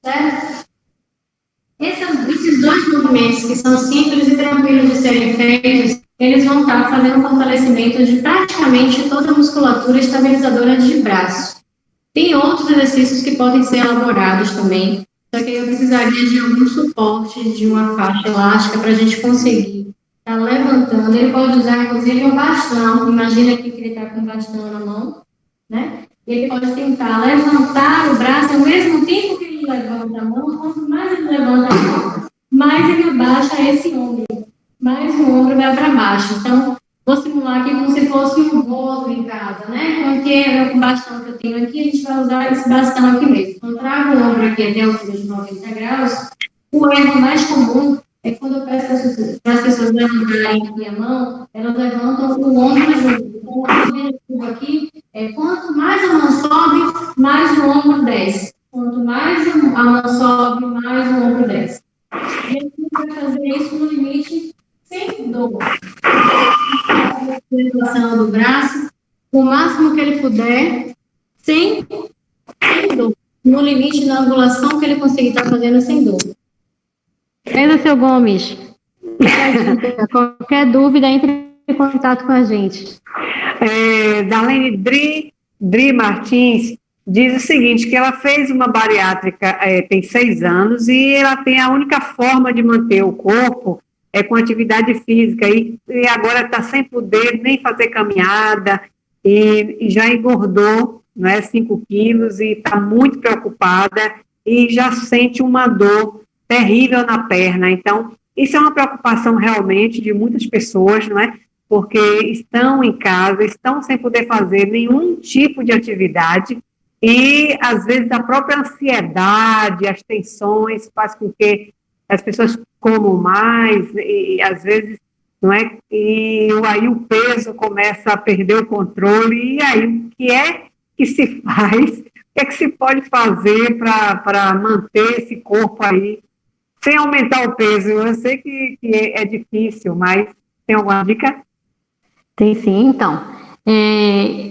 Certo? Esses dois movimentos que são simples e tranquilos de serem feitos, eles vão estar fazendo fortalecimento de praticamente toda a musculatura estabilizadora de braço. Tem outros exercícios que podem ser elaborados também, só que eu precisaria de algum suporte de uma faixa elástica para a gente conseguir estar levantando. Ele pode usar, inclusive, um bastão. Imagina aqui que ele está com um bastão na mão, né? Ele pode tentar levantar o braço ao mesmo tempo que ele levanta a mão. Quanto mais ele levanta a mão, mais ele abaixa esse ombro, mais o ombro vai para baixo. Então, vou simular aqui como se fosse um bolo em casa, né? Com o bastão que eu tenho aqui, a gente vai usar esse bastão aqui mesmo. Então, trago o ombro aqui até a altura de 90 graus. O erro mais comum é quando eu peço para as pessoas levantarem aqui a mão, elas levantam o ombro junto. Então, o objetivo aqui é quanto mais a mão sobe, mais o ombro desce. Quanto mais a mão sobe, mais o ombro desce. E a gente vai fazer isso no limite sem dor. A circulação do braço, o máximo que ele puder, sem dor. No limite da angulação que ele conseguir estar fazendo sem dor. Beleza, seu Gomes? Qualquer dúvida, entre em contato com a gente. Darlene Dri Martins diz o seguinte, que ela fez uma bariátrica tem 6 anos e ela tem a única forma de manter o corpo com atividade física e agora está sem poder nem fazer caminhada e já engordou, né, 5 quilos e está muito preocupada e já sente uma dor terrível na perna. Então, isso é uma preocupação realmente de muitas pessoas, não é? Porque estão em casa, estão sem poder fazer nenhum tipo de atividade e, às vezes, a própria ansiedade, as tensões faz com que as pessoas comam mais e, às vezes, não é? E aí o peso começa a perder o controle e aí o que é que se faz? O que é que se pode fazer para manter esse corpo aí sem aumentar o peso? Eu sei que é difícil, mas tem alguma dica? Tem sim, então.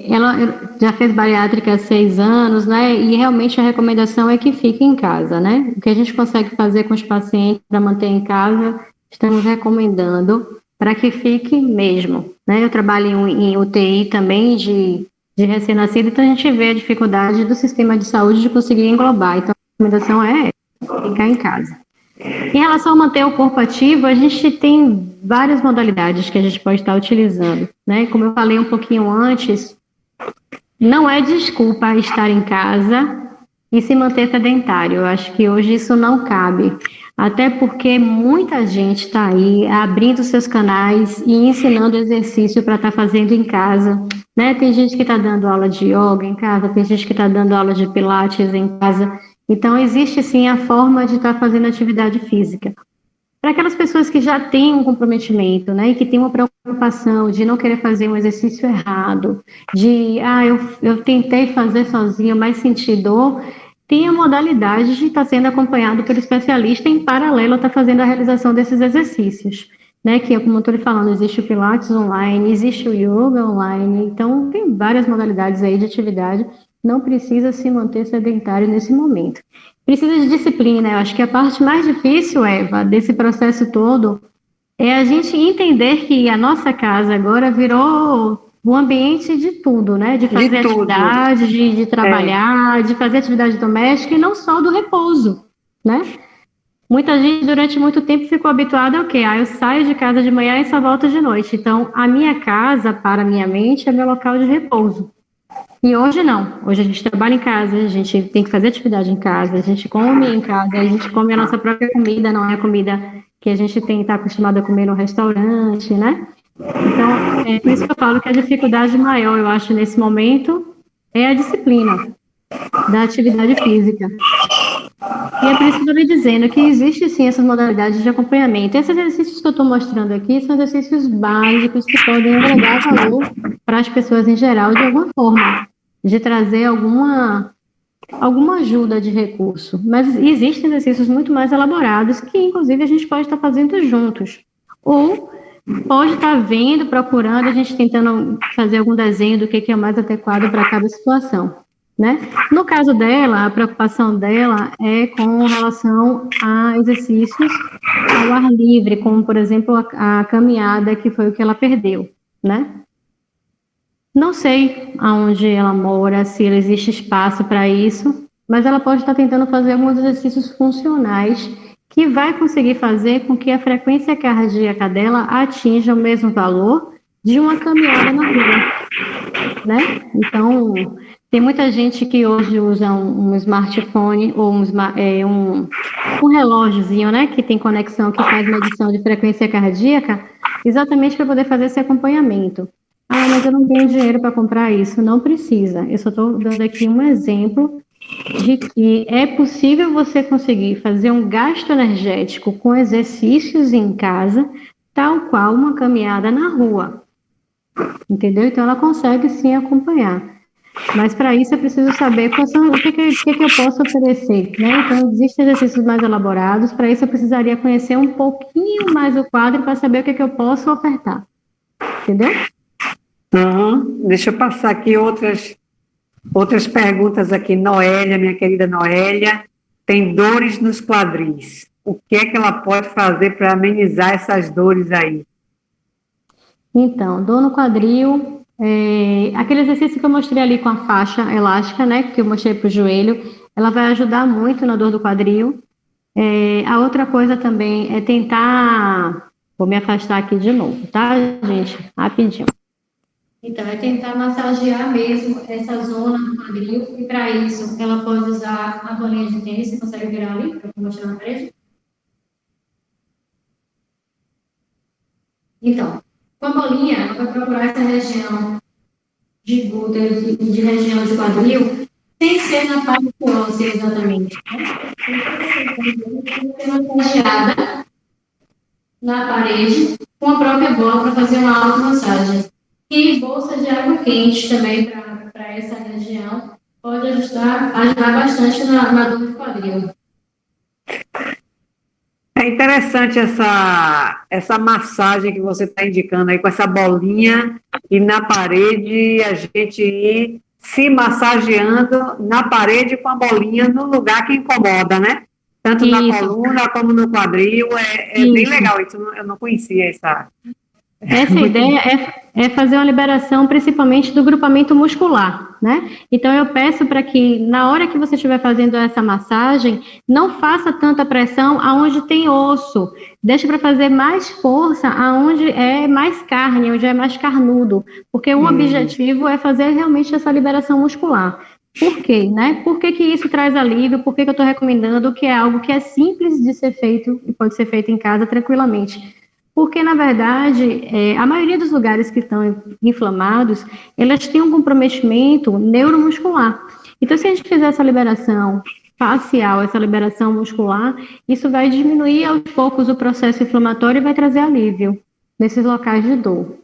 Ela já fez bariátrica há 6 anos, né? E realmente a recomendação é que fique em casa, né? O que a gente consegue fazer com os pacientes para manter em casa, estamos recomendando para que fique mesmo, né? Eu trabalho em UTI também de recém-nascido, então a gente vê a dificuldade do sistema de saúde de conseguir englobar. Então a recomendação é ficar em casa. Em relação a manter o corpo ativo, a gente tem várias modalidades que a gente pode estar utilizando, né? Como eu falei um pouquinho antes, não é desculpa estar em casa e se manter sedentário. Eu acho que hoje isso não cabe, até porque muita gente está aí abrindo seus canais e ensinando exercício para estar fazendo em casa, né? Tem gente que está dando aula de yoga em casa, tem gente que está dando aula de pilates em casa. Então, existe sim a forma de estar fazendo atividade física. Para aquelas pessoas que já têm um comprometimento, né, e que têm uma preocupação de não querer fazer um exercício errado, de, eu tentei fazer sozinho, mas senti dor, tem a modalidade de estar sendo acompanhado pelo especialista em paralelo a estar fazendo a realização desses exercícios, né, que, como eu estou lhe falando, existe o Pilates online, existe o Yoga online, então tem várias modalidades aí de atividade. Não precisa se manter sedentário nesse momento. Precisa de disciplina. Eu acho que a parte mais difícil, Eva, desse processo todo, é a gente entender que a nossa casa agora virou o ambiente de tudo, né? De fazer atividade, de trabalhar, de fazer atividade doméstica e não só do repouso, né? Muita gente, durante muito tempo, ficou habituada ao quê? Eu saio de casa de manhã e só volto de noite. Então, a minha casa, para a minha mente, é meu local de repouso. E hoje não. Hoje a gente trabalha em casa, a gente tem que fazer atividade em casa, a gente come em casa, a gente come a nossa própria comida, não é a comida que a gente tem que estar acostumado a comer no restaurante, né? Então, é por isso que eu falo que a dificuldade maior, eu acho, nesse momento, é a disciplina da atividade física. E é por isso que eu estou dizendo que existe sim essas modalidades de acompanhamento. Esses exercícios que eu estou mostrando aqui são exercícios básicos que podem agregar valor para as pessoas em geral de alguma forma, de trazer alguma ajuda de recurso. Mas existem exercícios muito mais elaborados que, inclusive, a gente pode estar fazendo juntos. Ou pode estar vendo, procurando, a gente tentando fazer algum desenho do que é o mais adequado para cada situação. Né? No caso dela, a preocupação dela é com relação a exercícios ao ar livre, como, por exemplo, a caminhada, que foi o que ela perdeu, né? Não sei aonde ela mora, se existe espaço para isso, mas ela pode estar tentando fazer alguns exercícios funcionais que vai conseguir fazer com que a frequência cardíaca dela atinja o mesmo valor de uma caminhada na rua, né? Então, tem muita gente que hoje usa um smartphone ou um relógiozinho, né, que tem conexão, que faz medição de frequência cardíaca, exatamente para poder fazer esse acompanhamento. Ah, mas eu não tenho dinheiro para comprar isso. Não precisa. Eu só estou dando aqui um exemplo de que é possível você conseguir fazer um gasto energético com exercícios em casa, tal qual uma caminhada na rua. Entendeu? Então, ela consegue sim acompanhar. Mas para isso eu preciso saber o que eu posso oferecer, né? Então, existem exercícios mais elaborados. Para isso eu precisaria conhecer um pouquinho mais o quadro para saber o que eu posso ofertar. Entendeu? Deixa eu passar aqui outras perguntas aqui. Noélia, minha querida Noélia, tem dores nos quadris. O que é que ela pode fazer para amenizar essas dores aí? Então, dor no quadril, aquele exercício que eu mostrei ali com a faixa elástica, né, que eu mostrei para o joelho, ela vai ajudar muito na dor do quadril. A outra coisa também é tentar, vou me afastar aqui de novo, tá, gente? Rapidinho. Então, é tentar massagear mesmo essa zona do quadril, e para isso ela pode usar a bolinha de tênis. Você consegue virar ali, para eu mostrar na parede? Então, com a bolinha, ela vai procurar essa região de glúteo, de região de quadril, sem ser na parte óssea exatamente. Massageada na parede, com a própria bola para fazer uma automassagem. E bolsa de água quente também para essa região pode ajudar bastante na dor do quadril. É interessante essa massagem que você está indicando aí, com essa bolinha e na parede, a gente ir se massageando na parede com a bolinha no lugar que incomoda, né? Tanto na coluna como no quadril. É bem legal isso, eu não conhecia essa. Essa ideia é fazer uma liberação principalmente do grupamento muscular, né? Então eu peço para que na hora que você estiver fazendo essa massagem, não faça tanta pressão aonde tem osso, deixa para fazer mais força aonde é mais carne, onde é mais carnudo, porque o objetivo é fazer realmente essa liberação muscular. Por quê, né? Por que isso traz alívio? Por que eu estou recomendando que é algo que é simples de ser feito e pode ser feito em casa tranquilamente? Porque, na verdade, a maioria dos lugares que estão inflamados, elas têm um comprometimento neuromuscular. Então, se a gente fizer essa liberação facial, essa liberação muscular, isso vai diminuir aos poucos o processo inflamatório e vai trazer alívio nesses locais de dor.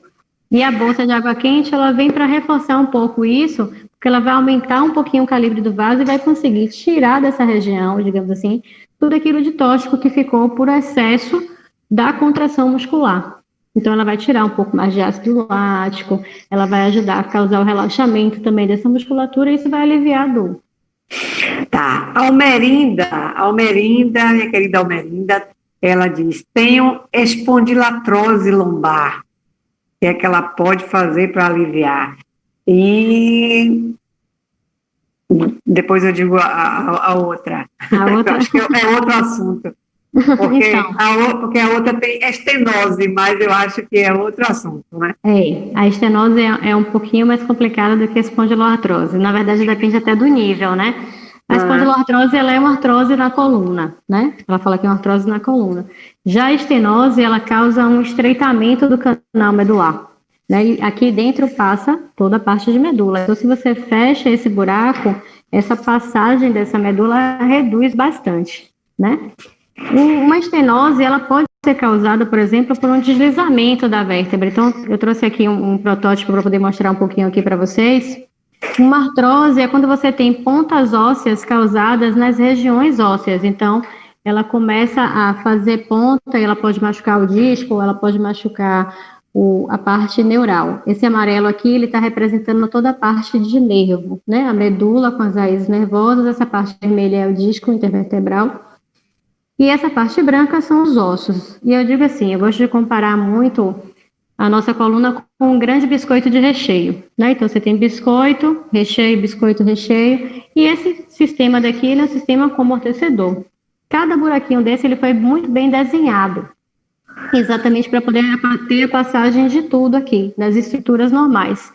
E a bolsa de água quente, ela vem para reforçar um pouco isso, porque ela vai aumentar um pouquinho o calibre do vaso e vai conseguir tirar dessa região, digamos assim, tudo aquilo de tóxico que ficou por excesso da contração muscular. Então, ela vai tirar um pouco mais de ácido lático, ela vai ajudar a causar o relaxamento também dessa musculatura e isso vai aliviar a dor. Tá. Almerinda, minha querida Almerinda, ela diz: tenho espondilatrose lombar. que é que ela pode fazer para aliviar. E depois eu digo a outra. A outra? Acho que é outro assunto. Porque, Então, porque a outra tem estenose, mas eu acho que é outro assunto, né? a estenose é um pouquinho mais complicada do que a espondiloartrose. Na verdade, depende até do nível, né? A espondiloartrose, ela é uma artrose na coluna, né? Ela fala que é uma artrose na coluna. Já a estenose, ela causa um estreitamento do canal medular, né? E aqui dentro passa toda a parte de medula. Então, se você fecha esse buraco, essa passagem dessa medula reduz bastante, né? Uma estenose, ela pode ser causada, por exemplo, por um deslizamento da vértebra. Então, eu trouxe aqui um protótipo para poder mostrar um pouquinho aqui para vocês. Uma artrose é quando você tem pontas ósseas causadas nas regiões ósseas. Então, ela começa a fazer ponta, ela pode machucar o disco, ela pode machucar a parte neural. Esse amarelo aqui, ele está representando toda a parte de nervo, né? A medula com as raízes nervosas, essa parte vermelha é o disco intervertebral. E essa parte branca são os ossos. E eu digo assim, eu gosto de comparar muito a nossa coluna com um grande biscoito de recheio, né? Então, você tem biscoito, recheio, e esse sistema daqui, ele é um sistema com amortecedor. Cada buraquinho desse, ele foi muito bem desenhado, exatamente para poder ter a passagem de tudo aqui, das estruturas normais.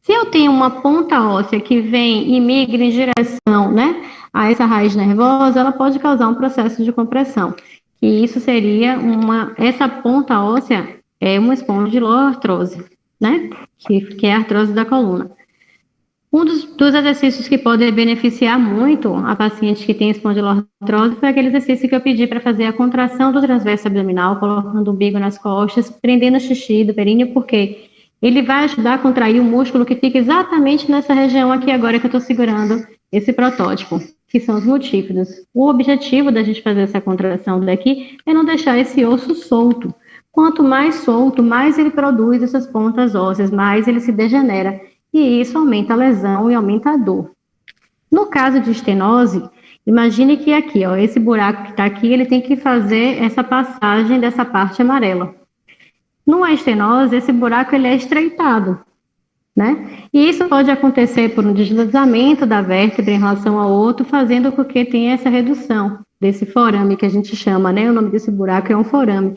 Se eu tenho uma ponta óssea que vem e migra em direção, né, a essa raiz nervosa, ela pode causar um processo de compressão. E isso seria essa ponta óssea é uma espondiloartrose, né, que é a artrose da coluna. Um dos exercícios que pode beneficiar muito a paciente que tem espondiloartrose foi aquele exercício que eu pedi para fazer a contração do transverso abdominal, colocando o umbigo nas costas, prendendo o xixi do períneo, porque ele vai ajudar a contrair o músculo que fica exatamente nessa região aqui agora que eu estou segurando esse protótipo, que são os multífidos. O objetivo da gente fazer essa contração daqui é não deixar esse osso solto. Quanto mais solto, mais ele produz essas pontas ósseas, mais ele se degenera. E isso aumenta a lesão e aumenta a dor. No caso de estenose, imagine que aqui, ó, esse buraco que está aqui, ele tem que fazer essa passagem dessa parte amarela. Numa estenose, esse buraco ele é estreitado, né? E isso pode acontecer por um deslizamento da vértebra em relação ao outro, fazendo com que tenha essa redução desse forame que a gente chama, né? O nome desse buraco é um forame.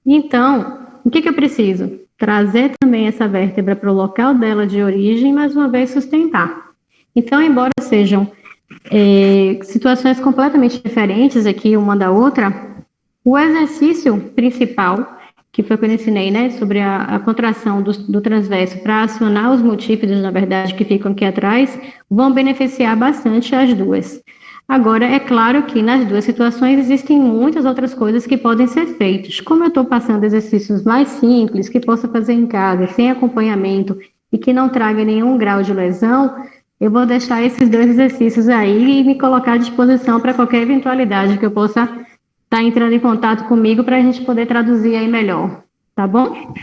Então, o que eu preciso? Trazer também essa vértebra para o local dela de origem e, mais uma vez, sustentar. Então, embora sejam situações completamente diferentes aqui, uma da outra, o exercício principal, que foi o que eu ensinei, né, sobre a contração do transverso para acionar os multífidos, na verdade, que ficam aqui atrás, vão beneficiar bastante as duas. Agora, é claro que nas duas situações existem muitas outras coisas que podem ser feitas. Como eu estou passando exercícios mais simples, que possa fazer em casa, sem acompanhamento, e que não traga nenhum grau de lesão, eu vou deixar esses dois exercícios aí e me colocar à disposição para qualquer eventualidade que eu possa estar entrando em contato comigo para a gente poder traduzir aí melhor, tá bom?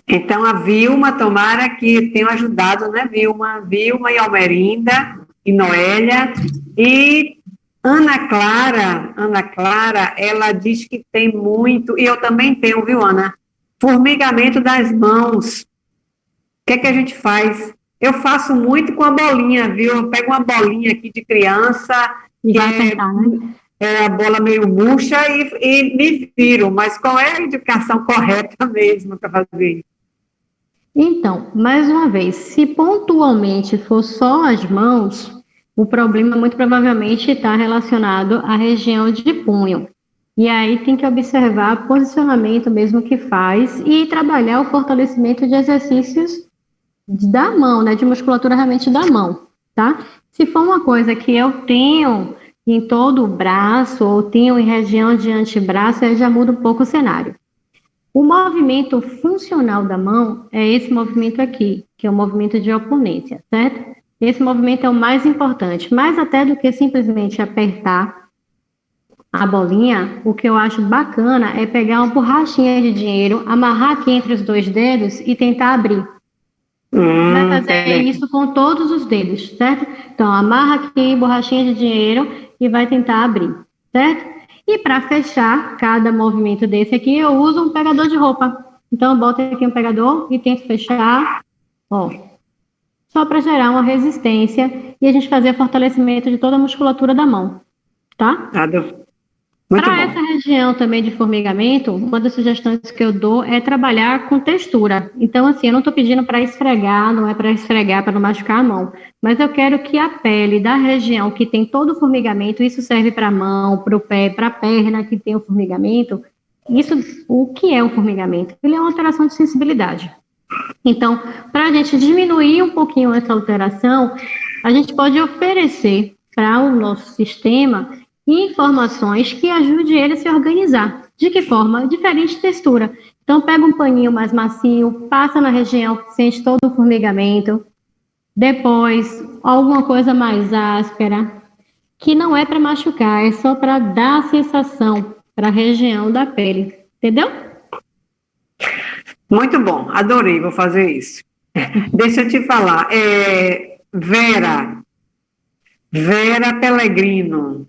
Então, a Vilma, tomara que tenham ajudado, né, Vilma e Almerinda, e Noélia, e Ana Clara, ela diz que tem muito, e eu também tenho, viu, Ana? Formigamento das mãos. O que é que a gente faz? Eu faço muito com a bolinha, viu? Eu pego uma bolinha aqui de criança, e vai apertar, né? É a bola meio murcha e me viro, mas qual é a indicação correta mesmo para fazer isso? Então, mais uma vez, se pontualmente for só as mãos, o problema muito provavelmente está relacionado à região de punho. E aí tem que observar o posicionamento mesmo que faz e trabalhar o fortalecimento de exercícios da mão, né, de musculatura realmente da mão, tá? Se for uma coisa que eu tenho em todo o braço ou tenho em região de antebraço, aí já muda um pouco o cenário. O movimento funcional da mão é esse movimento aqui, que é o movimento de oponência, certo? Esse movimento é o mais importante, mais até do que simplesmente apertar a bolinha. O que eu acho bacana é pegar uma borrachinha de dinheiro, amarrar aqui entre os dois dedos e tentar abrir. Vai fazer isso com todos os dedos, certo? Então, amarra aqui, borrachinha de dinheiro e vai tentar abrir, certo? E para fechar cada movimento desse aqui, eu uso um pegador de roupa. Então, eu boto aqui um pegador e tento fechar, ó, só para gerar uma resistência e a gente fazer fortalecimento de toda a musculatura da mão, tá? Para essa região também de formigamento, uma das sugestões que eu dou é trabalhar com textura. Então, assim, eu não estou pedindo para esfregar, não é para esfregar, para não machucar a mão, mas eu quero que a pele da região que tem todo o formigamento, isso serve para a mão, para o pé, para a perna que tem o formigamento. Isso, o que é o formigamento? Ele é uma alteração de sensibilidade. Então, para a gente diminuir um pouquinho essa alteração, a gente pode oferecer para o nosso sistema informações que ajudem ele a se organizar. De que forma? Diferente textura. Então, pega um paninho mais macio, passa na região que sente todo o formigamento. Depois, alguma coisa mais áspera, que não é para machucar, é só para dar a sensação para a região da pele. Entendeu? Muito bom, adorei, vou fazer isso. Deixa eu te falar, Vera Pellegrino,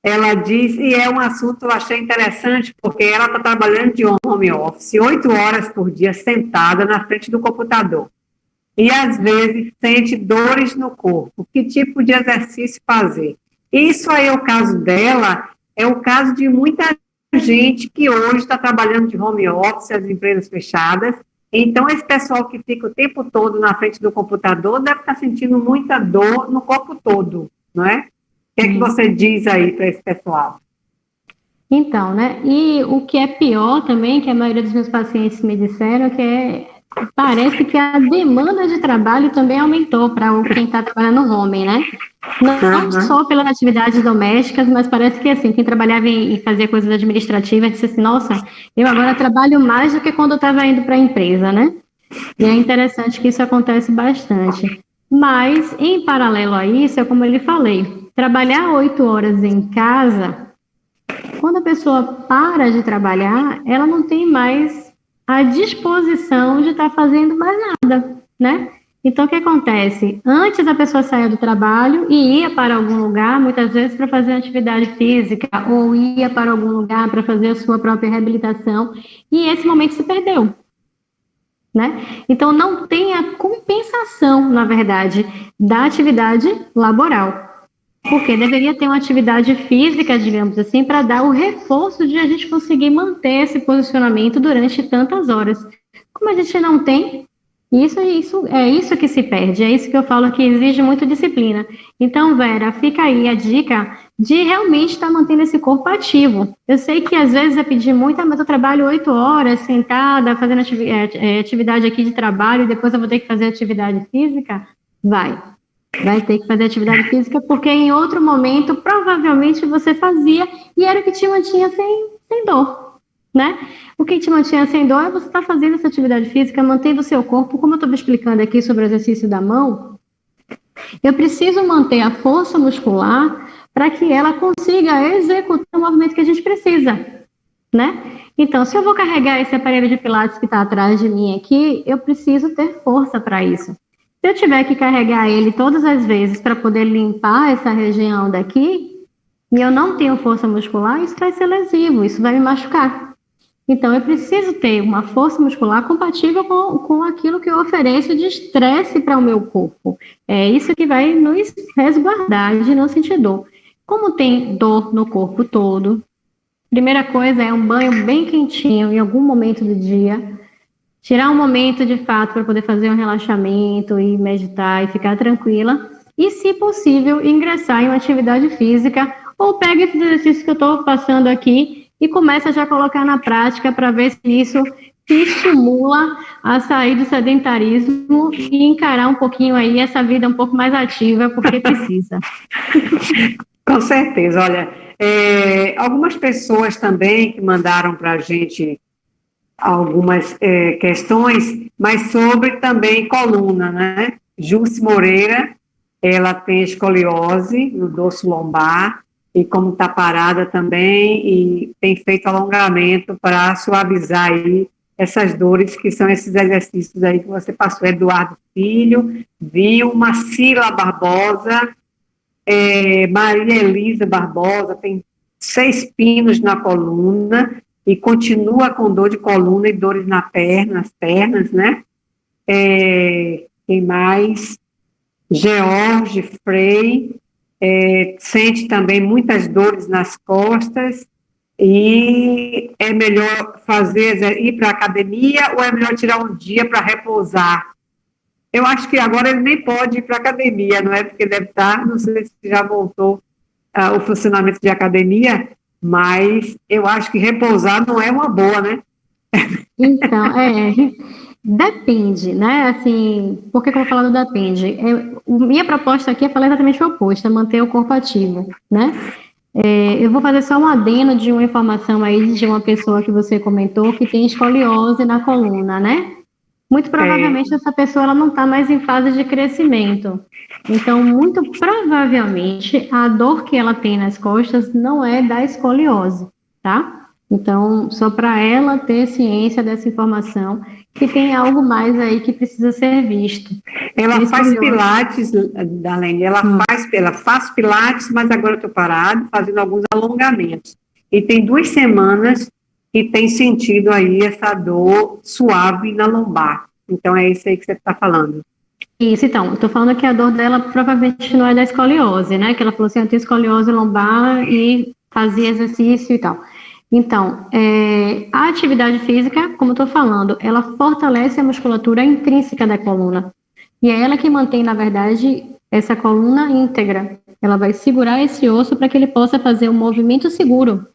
ela diz, e é um assunto que eu achei interessante, porque ela está trabalhando de home office 8 horas por dia sentada na frente do computador. E às vezes sente dores no corpo. Que tipo de exercício fazer? Isso aí é o caso dela, é o caso de muita gente que hoje está trabalhando de home office, as empresas fechadas. Então, esse pessoal que fica o tempo todo na frente do computador deve estar sentindo muita dor no corpo todo, não é? O que é que você diz aí para esse pessoal? Então, né? E o que é pior também, que a maioria dos meus pacientes me disseram, que parece que a demanda de trabalho também aumentou para quem está trabalhando no home, né? Não só pelas atividades domésticas, mas parece que, assim, quem trabalhava e fazia coisas administrativas disse assim, nossa, eu agora trabalho mais do que quando eu estava indo para a empresa, né? E é interessante que isso acontece bastante. Mas, em paralelo a isso, é como eu lhe falei, trabalhar 8 horas em casa, quando a pessoa para de trabalhar, ela não tem mais a disposição de estar fazendo mais nada, né? Então, o que acontece? Antes a pessoa saía do trabalho e ia para algum lugar, muitas vezes para fazer atividade física, ou ia para algum lugar para fazer a sua própria reabilitação, e esse momento se perdeu, né? Então, não tem a compensação, na verdade, da atividade laboral. Porque deveria ter uma atividade física, digamos assim, para dar o reforço de a gente conseguir manter esse posicionamento durante tantas horas. Como a gente não tem, isso que se perde, é isso que eu falo que exige muito disciplina. Então, Vera, fica aí a dica de realmente estar mantendo esse corpo ativo. Eu sei que às vezes é pedir muito, mas eu trabalho 8 horas sentada, fazendo atividade aqui de trabalho, e depois eu vou ter que fazer atividade física. Vai ter que fazer atividade física, porque em outro momento, provavelmente, você fazia, e era o que te mantinha sem dor, né? O que te mantinha sem dor é você estar fazendo essa atividade física, mantendo o seu corpo, como eu estou explicando aqui sobre o exercício da mão, eu preciso manter a força muscular para que ela consiga executar o movimento que a gente precisa, né? Então, se eu vou carregar esse aparelho de pilates que está atrás de mim aqui, eu preciso ter força para isso. Se eu tiver que carregar ele todas as vezes para poder limpar essa região daqui, e eu não tenho força muscular, isso vai ser lesivo, isso vai me machucar. Então, eu preciso ter uma força muscular compatível com aquilo que eu ofereço de estresse para o meu corpo. É isso que vai nos resguardar de não sentir dor. Como tem dor no corpo todo, primeira coisa é um banho bem quentinho em algum momento do dia. Tirar um momento, de fato, para poder fazer um relaxamento e meditar e ficar tranquila. E, se possível, ingressar em uma atividade física ou pega esse exercício que eu estou passando aqui e começa já a colocar na prática para ver se isso te estimula a sair do sedentarismo e encarar um pouquinho aí essa vida um pouco mais ativa, porque precisa. Com certeza. Olha, algumas pessoas também que mandaram para a gente algumas questões, mas sobre também coluna, né? Jússi Moreira, ela tem escoliose no dorso lombar e como está parada também e tem feito alongamento para suavizar aí essas dores, que são esses exercícios aí que você passou. Eduardo Filho, Vilma, Cila Barbosa, Maria Elisa Barbosa, tem 6 pinos na coluna. e continua com dor de coluna e dores nas pernas, né? Quem mais? George Frey, sente também muitas dores nas costas, e é melhor ir para a academia ou é melhor tirar um dia para repousar? Eu acho que agora ele nem pode ir para a academia, não é? Porque deve estar, não sei se já voltou o funcionamento de academia, mas eu acho que repousar não é uma boa, né? Então, depende, né? Assim, por que eu vou falar do depende? Minha proposta aqui é falar exatamente o oposto, é manter o corpo ativo, né? Eu vou fazer só um adendo de uma informação aí de uma pessoa que você comentou que tem escoliose na coluna, né? Muito provavelmente essa pessoa ela não está mais em fase de crescimento. Então, muito provavelmente, a dor que ela tem nas costas não é da escoliose, tá? Então, só para ela ter ciência dessa informação, que tem algo mais aí que precisa ser visto. Ela faz pilates, Darlene, ela faz pilates, mas agora eu estou parado, fazendo alguns alongamentos. E tem 2 semanas que tem sentido aí essa dor suave na lombar. Então, é isso aí que você está falando. Isso, então, eu estou falando que a dor dela provavelmente não é da escoliose, né? Que ela falou assim, eu tenho escoliose lombar e fazia exercício e tal. Então, a atividade física, como eu estou falando, ela fortalece a musculatura intrínseca da coluna. E é ela que mantém, na verdade, essa coluna íntegra. Ela vai segurar esse osso para que ele possa fazer um movimento seguro,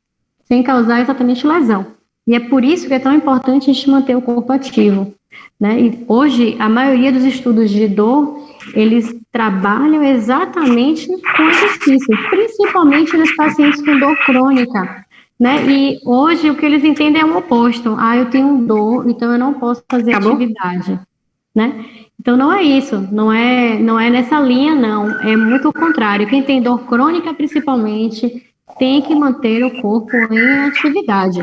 sem causar exatamente lesão. E é por isso que é tão importante a gente manter o corpo ativo, né? E hoje, a maioria dos estudos de dor, eles trabalham exatamente com exercícios, principalmente nos pacientes com dor crônica, né? E hoje o que eles entendem é o oposto. Eu tenho dor, então eu não posso fazer atividade, né? Então não é isso, não é nessa linha, não. É muito o contrário. Quem tem dor crônica, principalmente, tem que manter o corpo em atividade.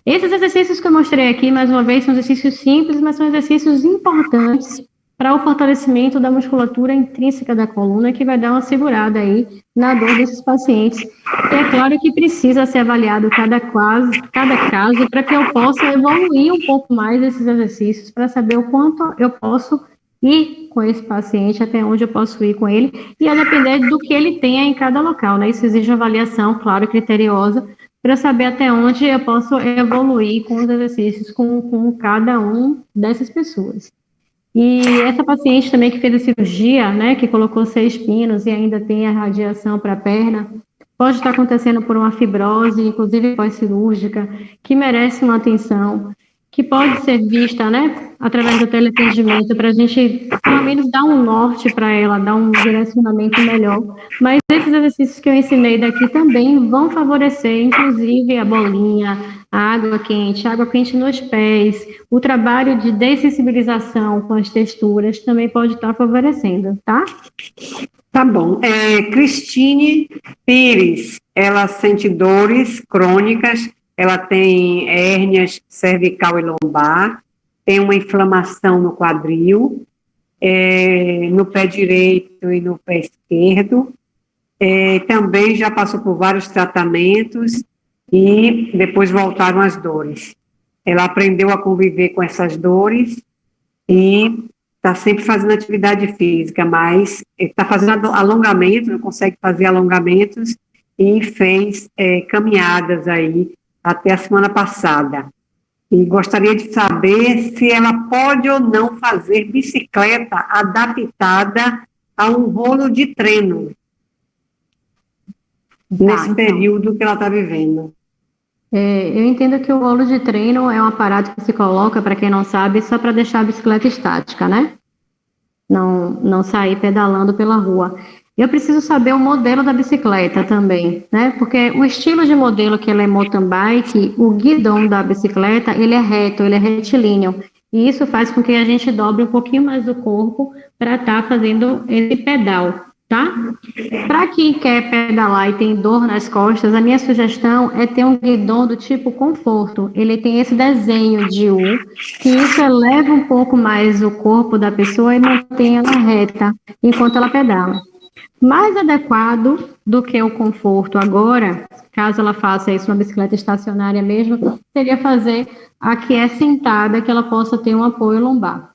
Esses exercícios que eu mostrei aqui, mais uma vez, são exercícios simples, mas são exercícios importantes para o fortalecimento da musculatura intrínseca da coluna, que vai dar uma segurada aí na dor desses pacientes. E é claro que precisa ser avaliado cada caso, para que eu possa evoluir um pouco mais esses exercícios, para saber o quanto eu posso ir com esse paciente, até onde eu posso ir com ele, e a depender do que ele tenha em cada local, né? Isso exige uma avaliação, claro, criteriosa, para saber até onde eu posso evoluir com os exercícios com cada um dessas pessoas. E essa paciente também que fez a cirurgia, né, que colocou 6 pinos e ainda tem a radiação para a perna, pode estar acontecendo por uma fibrose, inclusive pós-cirúrgica, que merece uma atenção, que pode ser vista, né, através do teleatendimento, para a gente, pelo menos, dar um norte para ela, dar um direcionamento melhor. Mas esses exercícios que eu ensinei daqui também vão favorecer, inclusive, a bolinha, a água quente nos pés, o trabalho de dessensibilização com as texturas também pode estar favorecendo, tá? Tá bom. Cristine Pires, ela sente dores crônicas, ela tem hérnias cervical e lombar, tem uma inflamação no quadril, no pé direito e no pé esquerdo, também já passou por vários tratamentos e depois voltaram as dores. Ela aprendeu a conviver com essas dores e está sempre fazendo atividade física, mas está fazendo alongamentos, não consegue fazer alongamentos e fez caminhadas aí até a semana passada. E gostaria de saber se ela pode ou não fazer bicicleta adaptada a um rolo de treino nesse período que ela está vivendo. Eu entendo que o rolo de treino é um aparato que se coloca, para quem não sabe, só para deixar a bicicleta estática, né? Não sair pedalando pela rua. Eu preciso saber o modelo da bicicleta também, né? Porque o estilo de modelo que ela é mountain bike, o guidão da bicicleta, ele é reto, ele é retilíneo. E isso faz com que a gente dobre um pouquinho mais o corpo para estar fazendo esse pedal, tá? Para quem quer pedalar e tem dor nas costas, a minha sugestão é ter um guidão do tipo conforto. Ele tem esse desenho de U, que isso eleva um pouco mais o corpo da pessoa e mantém ela reta enquanto ela pedala. Mais adequado do que o conforto agora, caso ela faça isso na bicicleta estacionária mesmo, seria fazer a que é sentada, que ela possa ter um apoio lombar.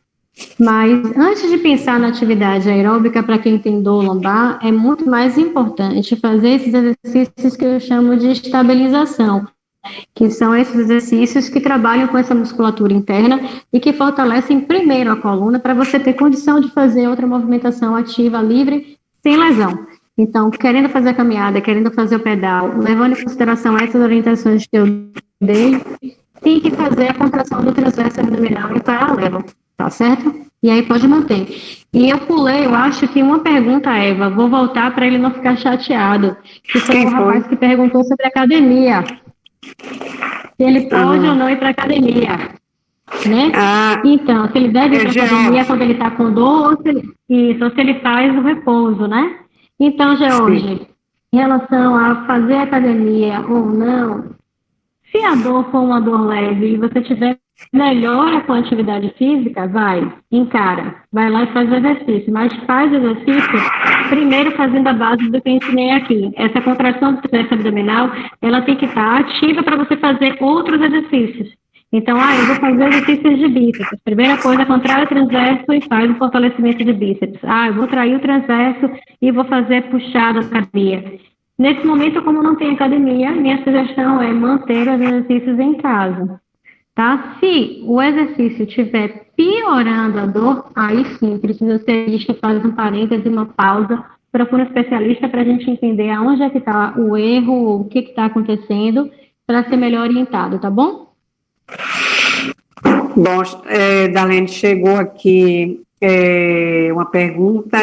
Mas antes de pensar na atividade aeróbica, para quem tem dor lombar, é muito mais importante fazer esses exercícios que eu chamo de estabilização, que são esses exercícios que trabalham com essa musculatura interna e que fortalecem primeiro a coluna para você ter condição de fazer outra movimentação ativa, livre, sem lesão. Então, querendo fazer a caminhada, querendo fazer o pedal, levando em consideração essas orientações que eu dei, tem que fazer a contração do transverso abdominal em paralelo, tá certo? E aí pode manter. E eu pulei, eu acho que uma pergunta, Eva, vou voltar para ele não ficar chateado, que foi o rapaz que perguntou sobre academia. Se ele pode ou não ir para academia, né? Então, se ele deve ir para academia quando ele está com dor, ou se ele faz o repouso, né? Então, George, em relação a fazer academia ou não, se a dor for uma dor leve e você tiver melhora com a atividade física, encara, vai lá e faz o exercício, mas faz o exercício primeiro fazendo a base do que eu ensinei aqui. Essa contração do transverso abdominal, ela tem que estar ativa para você fazer outros exercícios. Então, eu vou fazer exercícios de bíceps. Primeira coisa, contrai o transverso e faz o fortalecimento de bíceps. Eu vou trair o transverso e vou fazer puxada da academia. Nesse momento, como não tem academia, minha sugestão é manter os exercícios em casa. Tá? Se o exercício estiver piorando a dor, aí sim, precisa ser visto, faz um parêntese, uma pausa, procura um especialista para a gente entender aonde é que está o erro, o que está acontecendo, para ser melhor orientado, tá bom? Bom, Darlene, chegou aqui uma pergunta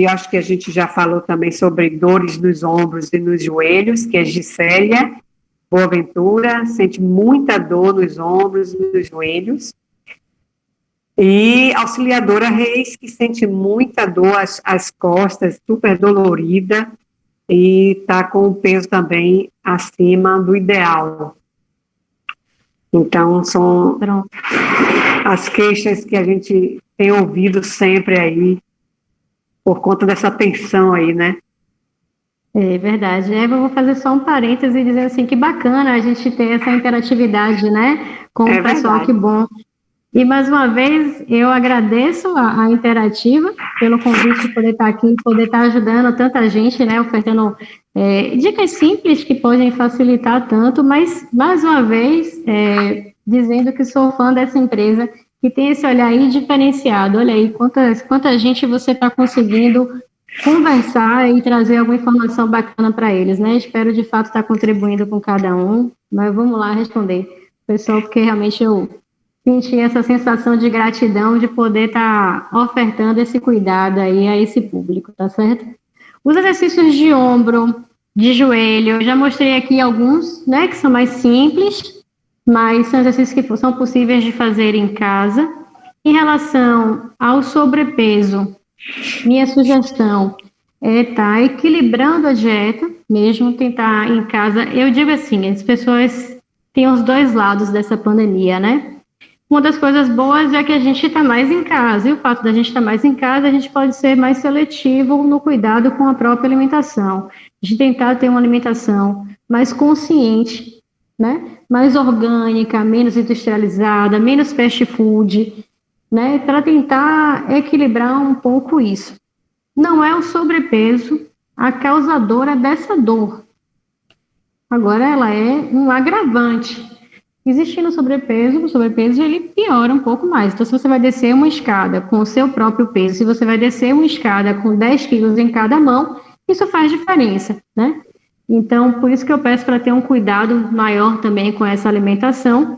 acho que a gente já falou também sobre dores nos ombros e nos joelhos, que é Gisélia Boaventura, sente muita dor nos ombros e nos joelhos. E Auxiliadora Reis, que sente muita dor às costas, super dolorida, e está com o peso também acima do ideal. Então, são as queixas que a gente tem ouvido sempre aí, por conta dessa tensão aí, né? É verdade. Eu vou fazer só um parêntese e dizer assim, que bacana a gente ter essa interatividade, né, com o pessoal, verdade. Que bom. E mais uma vez, eu agradeço a Interativa pelo convite de poder estar aqui, poder estar ajudando tanta gente, né, ofertando dicas simples que podem facilitar tanto, mas, mais uma vez, dizendo que sou fã dessa empresa, que tem esse olhar aí diferenciado. Olha aí, quanta gente você está conseguindo conversar e trazer alguma informação bacana para eles, né? Espero, de fato, estar contribuindo com cada um, mas vamos lá responder, pessoal, porque realmente eu senti essa sensação de gratidão de poder estar ofertando esse cuidado aí a esse público, tá certo? Os exercícios de ombro, de joelho, eu já mostrei aqui alguns, né, que são mais simples, mas são exercícios que são possíveis de fazer em casa. Em relação ao sobrepeso, minha sugestão é estar equilibrando a dieta, mesmo tentar em casa. Eu digo assim, as pessoas têm os dois lados dessa pandemia, né? Uma das coisas boas é que a gente está mais em casa, e o fato da gente estar mais em casa, a gente pode ser mais seletivo no cuidado com a própria alimentação. A gente tentar ter uma alimentação mais consciente, né? Mais orgânica, menos industrializada, menos fast food, né? Para tentar equilibrar um pouco isso. Não é o sobrepeso a causadora dessa dor. Agora, ela é um agravante. Existindo o sobrepeso ele piora um pouco mais. Então, se você vai descer uma escada com o seu próprio peso, se você vai descer uma escada com 10 quilos em cada mão, isso faz diferença, né? Então, por isso que eu peço para ter um cuidado maior também com essa alimentação,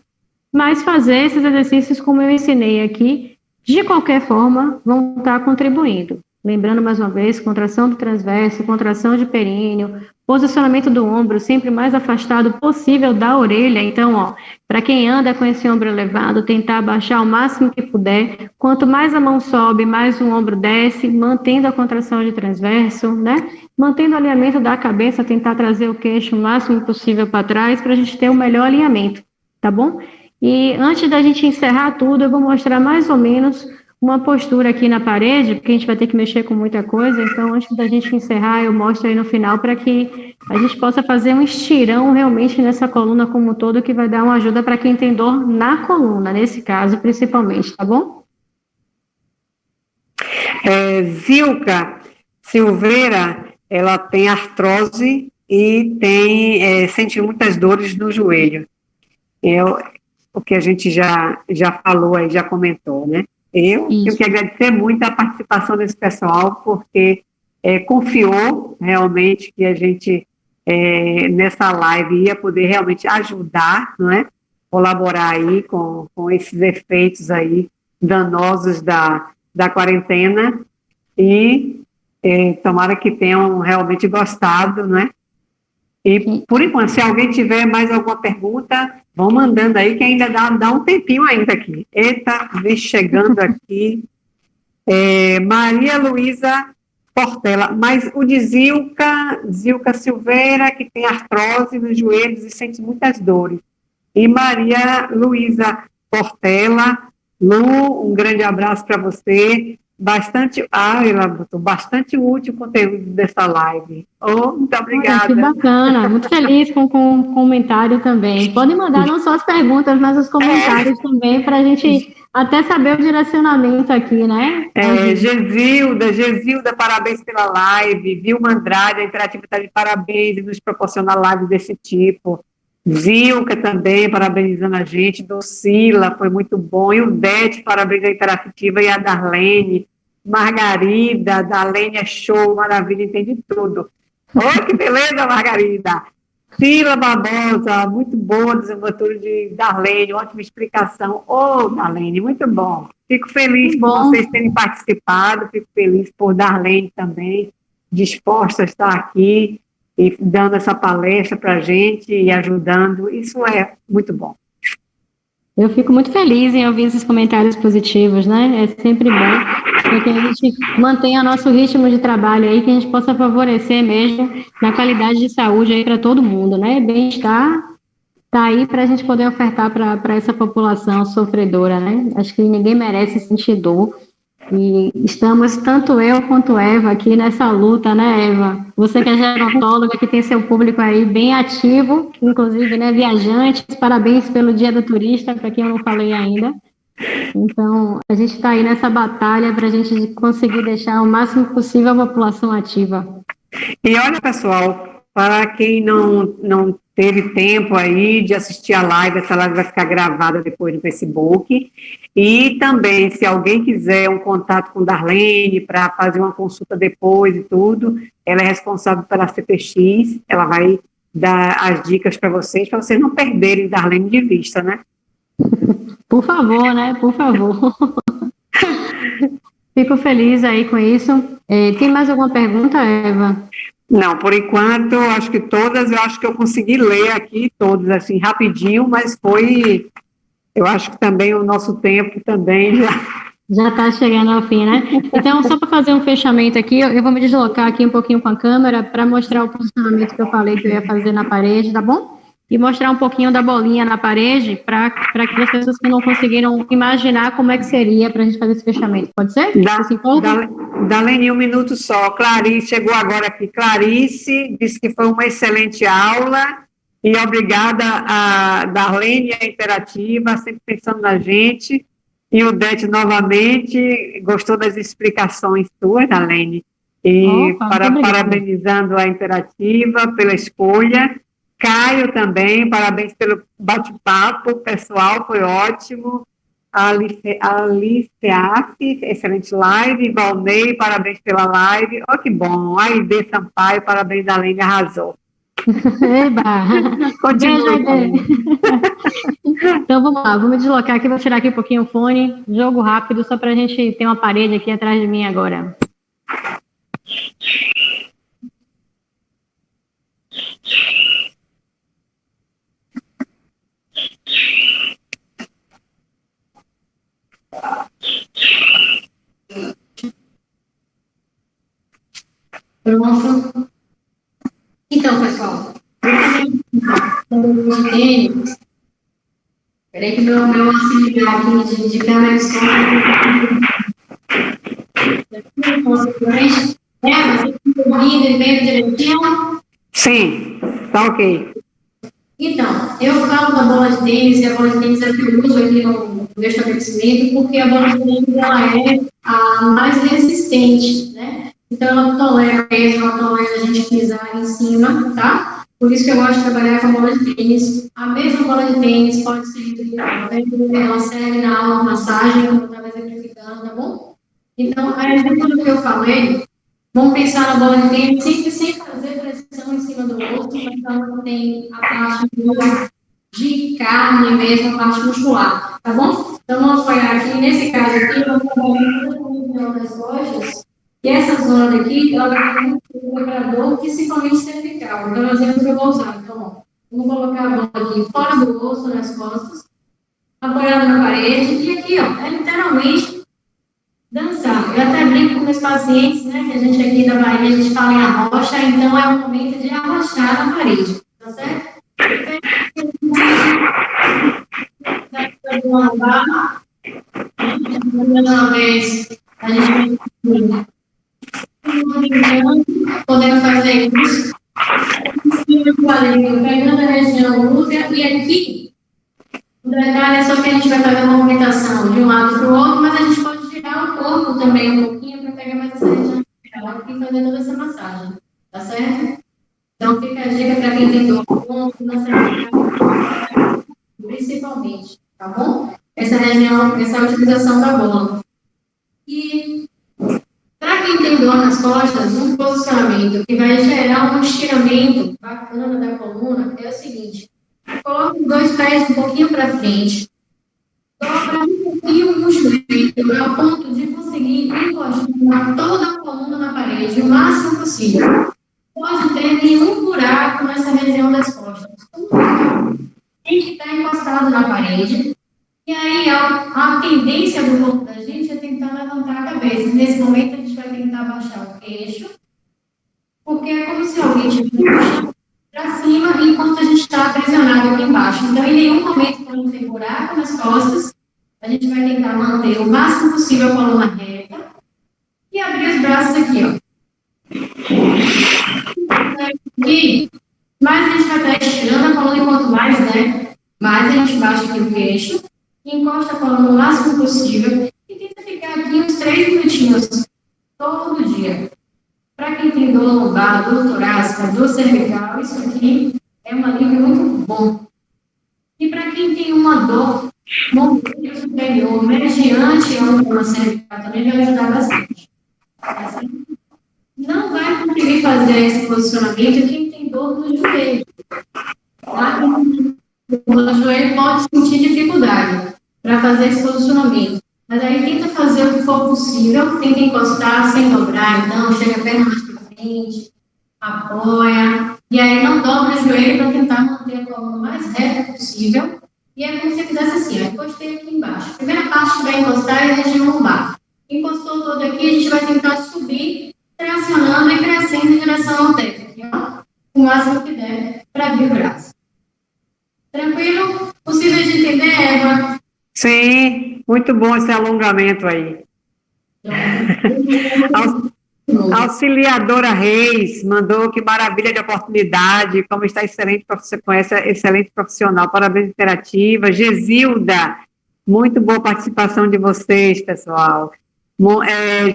mas fazer esses exercícios, como eu ensinei aqui, de qualquer forma, vão estar contribuindo. Lembrando, mais uma vez, contração do transverso, contração de períneo, posicionamento do ombro sempre mais afastado possível da orelha. Então, para quem anda com esse ombro elevado, tentar abaixar o máximo que puder. Quanto mais a mão sobe, mais o ombro desce, mantendo a contração de transverso, né? Mantendo o alinhamento da cabeça, tentar trazer o queixo o máximo possível para trás, para a gente ter o melhor alinhamento, tá bom? E antes da gente encerrar tudo, eu vou mostrar mais ou menos uma postura aqui na parede, porque a gente vai ter que mexer com muita coisa, então antes da gente encerrar, eu mostro aí no final para que a gente possa fazer um estirão realmente nessa coluna como um todo, que vai dar uma ajuda para quem tem dor na coluna, nesse caso principalmente, tá bom? Zilka Silveira, ela tem artrose e sente muitas dores no joelho. O que a gente já falou aí, já comentou, né? Eu tenho que agradecer muito a participação desse pessoal, porque confiou realmente que a gente, nessa live, ia poder realmente ajudar, não é? Colaborar aí com esses efeitos aí danosos da quarentena, e tomara que tenham realmente gostado, não é? E, por enquanto, se alguém tiver mais alguma pergunta, vão mandando aí, que ainda dá um tempinho ainda aqui. Eita, vem chegando aqui. Maria Luísa Portela, mas o de Zilka Silveira, que tem artrose nos joelhos e sente muitas dores. E Maria Luísa Portela, Lu, um grande abraço para você. Ela botou bastante útil o conteúdo dessa live. Muito obrigada. Que bacana, muito feliz com o comentário também. Podem mandar não só as perguntas, mas os comentários também, para a gente até saber o direcionamento aqui, né? Gesilda, parabéns pela live. Vilma Andrade, a Interativa está de parabéns e nos proporciona lives desse tipo. Zilka também, parabenizando a gente. Docila, foi muito bom. E o Dete, parabéns à Interativa, e a Darlene. Margarida, Darlene é show, maravilha, entende tudo. Que beleza, Margarida. Sila Barbosa, muito boa a desenvoltura de Darlene, ótima explicação. Darlene, muito bom. Fico feliz por vocês terem participado, fico feliz por Darlene também, disposta a estar aqui e dando essa palestra para a gente e ajudando. Isso é muito bom. Eu fico muito feliz em ouvir esses comentários positivos, né? É sempre bom, porque a gente mantenha nosso ritmo de trabalho aí, que a gente possa favorecer mesmo na qualidade de saúde aí para todo mundo, né? Bem-estar tá aí para a gente poder ofertar para essa população sofredora, né? Acho que ninguém merece sentir dor. E estamos, tanto eu quanto Eva, aqui nessa luta, né, Eva? Você que é gerontóloga, que tem seu público aí bem ativo, inclusive, né, viajantes, parabéns pelo Dia do Turista, para quem eu não falei ainda. Então, a gente está aí nessa batalha para a gente conseguir deixar o máximo possível a população ativa. E olha, pessoal, para quem não teve tempo aí de assistir a live, essa live vai ficar gravada depois no Facebook. E também, se alguém quiser um contato com Darlene para fazer uma consulta depois e tudo, ela é responsável pela CPX, ela vai dar as dicas para vocês não perderem Darlene de vista, né? Por favor, né? Por favor. Fico feliz aí com isso. Tem mais alguma pergunta, Eva? Não, por enquanto, acho que eu consegui ler aqui todas, assim, rapidinho, mas eu acho que também o nosso tempo também já está chegando ao fim, né? Então, só para fazer um fechamento aqui, eu vou me deslocar aqui um pouquinho com a câmera para mostrar o posicionamento que eu falei que eu ia fazer na parede, tá bom? E mostrar um pouquinho da bolinha na parede para aquelas pessoas que não conseguiram imaginar como é que seria para a gente fazer esse fechamento. Pode ser? Darlene, um minuto só. Clarice chegou agora aqui. Clarice disse que foi uma excelente aula e obrigada a Darlene e a Interativa, sempre pensando na gente. E o Dete, novamente, gostou das explicações suas, Darlene. E parabenizando a Interativa pela escolha. Caio também, parabéns pelo bate-papo, pessoal, foi ótimo. Alice excelente live. Valnei, parabéns pela live. Que bom. Aide Sampaio, parabéns, Darlene, arrasou. Eba! Continue. Então vamos lá, vou me deslocar aqui, vou tirar aqui um pouquinho o fone, jogo rápido, só para a gente ter uma parede aqui atrás de mim agora. Pronto. Então, pessoal, peraí que meu auxiliar aqui de câmera vocês, né? Vocês estão ouvindo e vendo direitinho? Sim, tá ok. Então, eu falo da bola de tênis, e a bola de tênis é que eu uso aqui no meu estabelecimento, porque a bola de tênis ela é a mais resistente, né? Então, ela tolera peso, ela tolera a gente pisar em cima, tá? Por isso que eu gosto de trabalhar com a bola de tênis. A mesma bola de tênis pode ser ela serve na aula de massagem, como eu estava exemplificando, tá bom? Então, a exemplo do que eu falei, vamos pensar na bola de tênis sempre sem fazer pressão em cima do osso, então tem a parte de carne mesmo, a parte muscular, tá bom? Então, vamos olhar aqui, nesse caso aqui, vamos trabalhar com das costas, e essa zona daqui, ela tem um vibrador principalmente cervical. Então, é o exemplo que eu vou usar. Então, ó, vamos colocar a bola aqui fora do osso, nas costas, apoiada na parede, e aqui, ó, é literalmente dançar. Eu até brinco com meus pacientes, né, que a gente aqui da Bahia, a gente fala em arrocha, então é o momento de arrochar na parede, tá certo? Uma vez, a gente vai podendo fazer isso, pegando a região útera, e aqui, o detalhe é só que a gente vai fazer uma movimentação de um lado para o outro, mas a gente pode girar o corpo também um pouquinho para pegar mais essa região útera e fazer toda essa massagem, tá certo? Então, fica a dica para quem tem dor no ponto, na cervical, principalmente, tá bom? Essa região, essa utilização da bola. E para quem tem dor nas costas, um posicionamento que vai gerar um estiramento bacana da coluna é o seguinte: coloque os dois pés um pouquinho para frente, dobra um pouquinho o joelho, ao ponto de conseguir encostar toda a coluna na parede o máximo possível. Pode ter nenhum buraco nessa região das costas. Tem que estar encostado na parede. E aí, a tendência do corpo da gente é tentar levantar a cabeça. Nesse momento, a gente vai tentar abaixar o queixo, porque é como se alguém estivesse puxando para cima enquanto a gente está aprisionado aqui embaixo. Então, em nenhum momento, quando tem buraco nas costas, a gente vai tentar manter o máximo possível a coluna reta e abrir os braços aqui, ó. E mais a gente vai estar estirando a coluna, e quanto mais, né? Mais a gente baixa aqui o queixo. Encosta a coluna o máximo possível e tenta ficar aqui uns 3 minutinhos todo dia. Para quem tem dor lombar, dor torácica, dor cervical, isso aqui é um alívio muito bom. E para quem tem uma dor no músculo superior, mediante a uma cervical, também vai ajudar bastante. Não vai conseguir fazer esse posicionamento quem tem dor no joelho. Tá? O joelho pode sentir dificuldade para fazer esse posicionamento. Mas aí tenta fazer o que for possível, tenta encostar sem dobrar, então chega a perna mais para frente, apoia, e aí não dobra o joelho para tentar manter a coluna mais reta possível. E é como se você fizesse assim, ó, encostei aqui embaixo. A primeira parte que vai encostar é a região lombar. Encostou todo aqui, a gente vai tentar subir, tracionando e crescendo em direção ao teto, aqui, ó, o máximo que der para abrir o braço. Tranquilo? Possível de entender, Eva? Sim, muito bom esse alongamento aí. Auxiliadora Reis mandou: que maravilha de oportunidade, como está excelente com essa excelente profissional, parabéns, Interativa. Gesilda, muito boa participação de vocês, pessoal.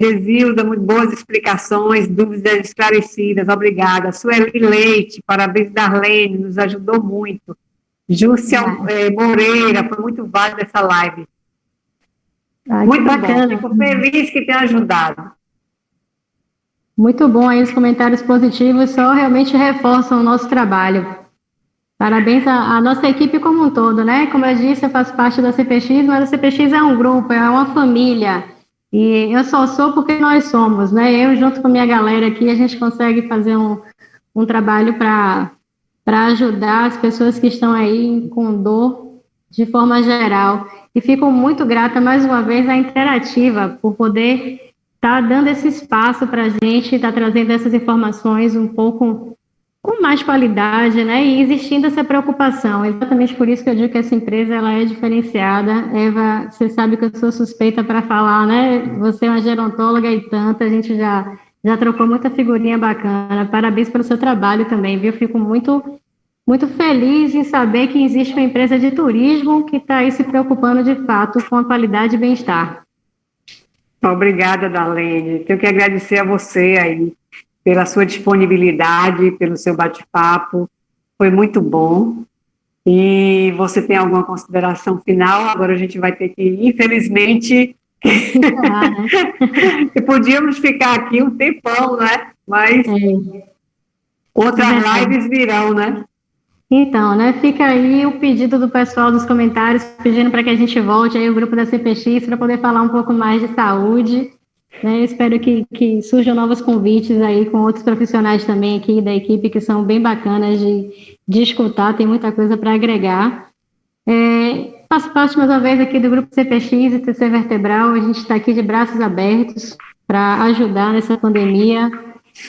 Gesilda, muito boas explicações, dúvidas esclarecidas, obrigada. Sueli Leite, parabéns, Darlene, nos ajudou muito. Júcia Moreira, foi muito válida essa live. Muito bacana. Fico feliz que tenha ajudado. Muito bom aí os comentários positivos, só realmente reforçam o nosso trabalho. Parabéns à nossa equipe como um todo, né? Como eu disse, eu faço parte da CPX, mas a CPX é um grupo, é uma família. E eu só sou porque nós somos, né? Eu, junto com a minha galera aqui, a gente consegue fazer um trabalho para ajudar as pessoas que estão aí com dor de forma geral. E fico muito grata, mais uma vez, à Interativa, por poder estar dando esse espaço para a gente, estar trazendo essas informações um pouco com mais qualidade, né? E existindo essa preocupação. Exatamente por isso que eu digo que essa empresa ela é diferenciada. Eva, você sabe que eu sou suspeita para falar, né? Você é uma gerontóloga e tanto, a gente já trocou muita figurinha bacana. Parabéns pelo seu trabalho também, viu? Fico muito feliz em saber que existe uma empresa de turismo que está aí se preocupando de fato com a qualidade e bem-estar. Obrigada, Darlene. Tenho que agradecer a você aí pela sua disponibilidade, pelo seu bate-papo. Foi muito bom. E você tem alguma consideração final? Agora a gente vai ter que, infelizmente, podíamos ficar aqui um tempão, né? Mas outras lives virão, né? Então, né, fica aí o pedido do pessoal dos comentários, pedindo para que a gente volte aí o grupo da CPX para poder falar um pouco mais de saúde, né, espero que surjam novos convites aí com outros profissionais também aqui da equipe que são bem bacanas de escutar, tem muita coisa para agregar. Faço parte mais uma vez aqui do grupo CPX e TC Vertebral, a gente está aqui de braços abertos para ajudar nessa pandemia.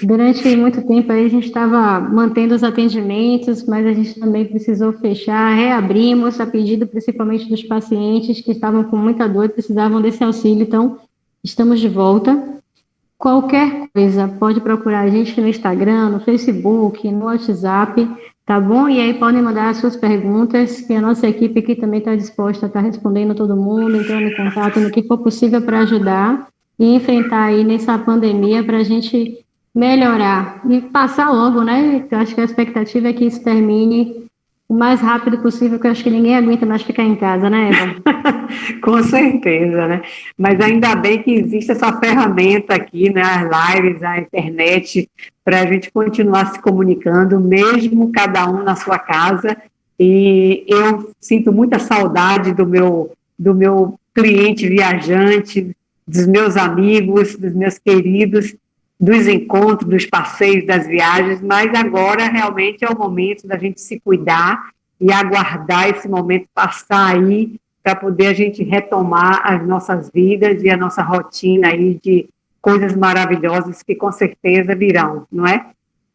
Durante muito tempo aí a gente estava mantendo os atendimentos, mas a gente também precisou fechar, reabrimos a pedido principalmente dos pacientes que estavam com muita dor e precisavam desse auxílio, então estamos de volta. Qualquer coisa, pode procurar a gente no Instagram, no Facebook, no WhatsApp, tá bom? E aí podem mandar as suas perguntas, que a nossa equipe aqui também está disposta a estar respondendo a todo mundo, entrando em contato no que for possível para ajudar e enfrentar aí nessa pandemia para a gente melhorar e passar logo, né? Eu acho que a expectativa é que isso termine o mais rápido possível, porque eu acho que ninguém aguenta mais ficar em casa, né, Eva? Com certeza, né? Mas ainda bem que existe essa ferramenta aqui, né? As lives, a internet, para a gente continuar se comunicando, mesmo cada um na sua casa. E eu sinto muita saudade do meu cliente viajante, dos meus amigos, dos meus queridos, dos encontros, dos passeios, das viagens, mas agora realmente é o momento da gente se cuidar e aguardar esse momento passar aí para poder a gente retomar as nossas vidas e a nossa rotina aí de coisas maravilhosas que com certeza virão, não é?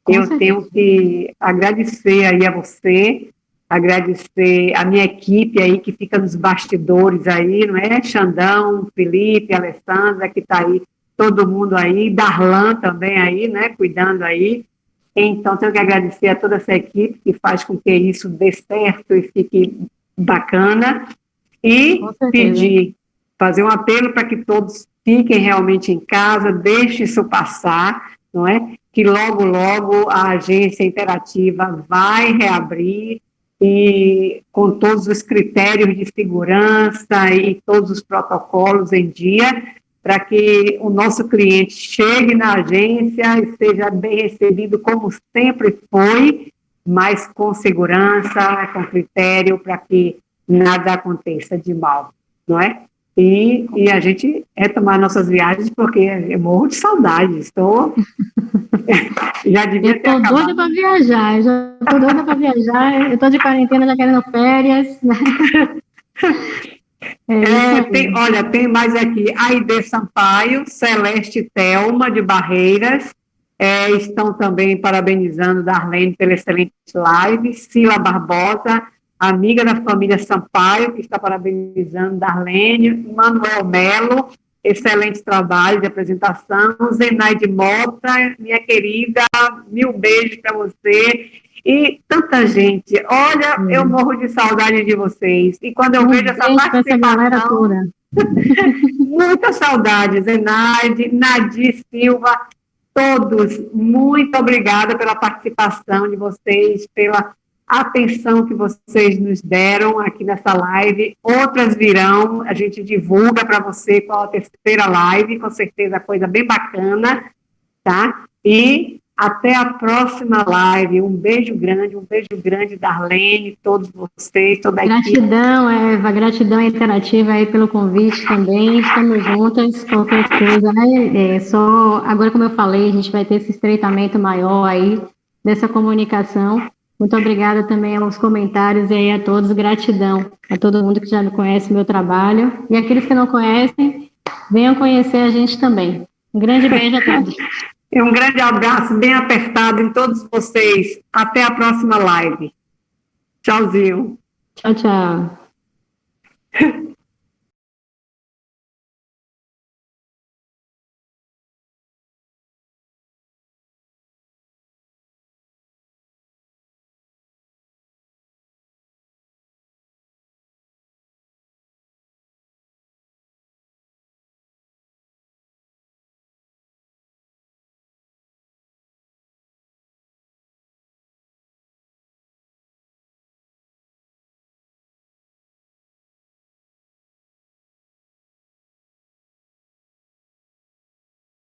Eu tenho que agradecer aí a você, agradecer a minha equipe aí que fica nos bastidores aí, não é? Xandão, Felipe, Alessandra, que está aí, todo mundo aí, Darlan também aí, né, cuidando aí. Então, tenho que agradecer a toda essa equipe que faz com que isso dê certo e fique bacana. E fazer um apelo para que todos fiquem realmente em casa, deixe isso passar, não é? Que logo, logo a agência interativa vai reabrir e com todos os critérios de segurança e todos os protocolos em dia, para que o nosso cliente chegue na agência e seja bem recebido como sempre foi, mas com segurança, com critério, para que nada aconteça de mal, não é? E a gente retomar nossas viagens, porque eu morro de saudade, já devia ter acabado. Eu estou doida para viajar, eu estou de quarentena já querendo férias, né? Tem mais aqui, Aide Sampaio, Celeste Thelma, de Barreiras, estão também parabenizando Darlene pela excelente live, Sila Barbosa, amiga da família Sampaio, que está parabenizando Darlene, Manuel Melo, excelente trabalho de apresentação, Zenaide Mota, minha querida, 1000 beijos para você, e tanta gente, olha, eu morro de saudade de vocês, e quando eu vejo essa participação, muita saudade, Zenaide, Nadir Silva, todos, muito obrigada pela participação de vocês, pela atenção que vocês nos deram aqui nessa live, outras virão, a gente divulga para você qual a terceira live, com certeza coisa bem bacana, tá? E até a próxima live, um beijo grande, Darlene, todos vocês, toda a equipe. Gratidão, Eva, gratidão interativa aí pelo convite também, estamos juntas, qualquer coisa, né, agora como eu falei, a gente vai ter esse estreitamento maior aí, dessa comunicação. Muito obrigada também aos comentários e aí a todos, gratidão a todo mundo que já conhece o meu trabalho, e aqueles que não conhecem, venham conhecer a gente também. Um grande beijo a todos. Um grande abraço bem apertado em todos vocês. Até a próxima live. Tchauzinho. Tchau, tchau.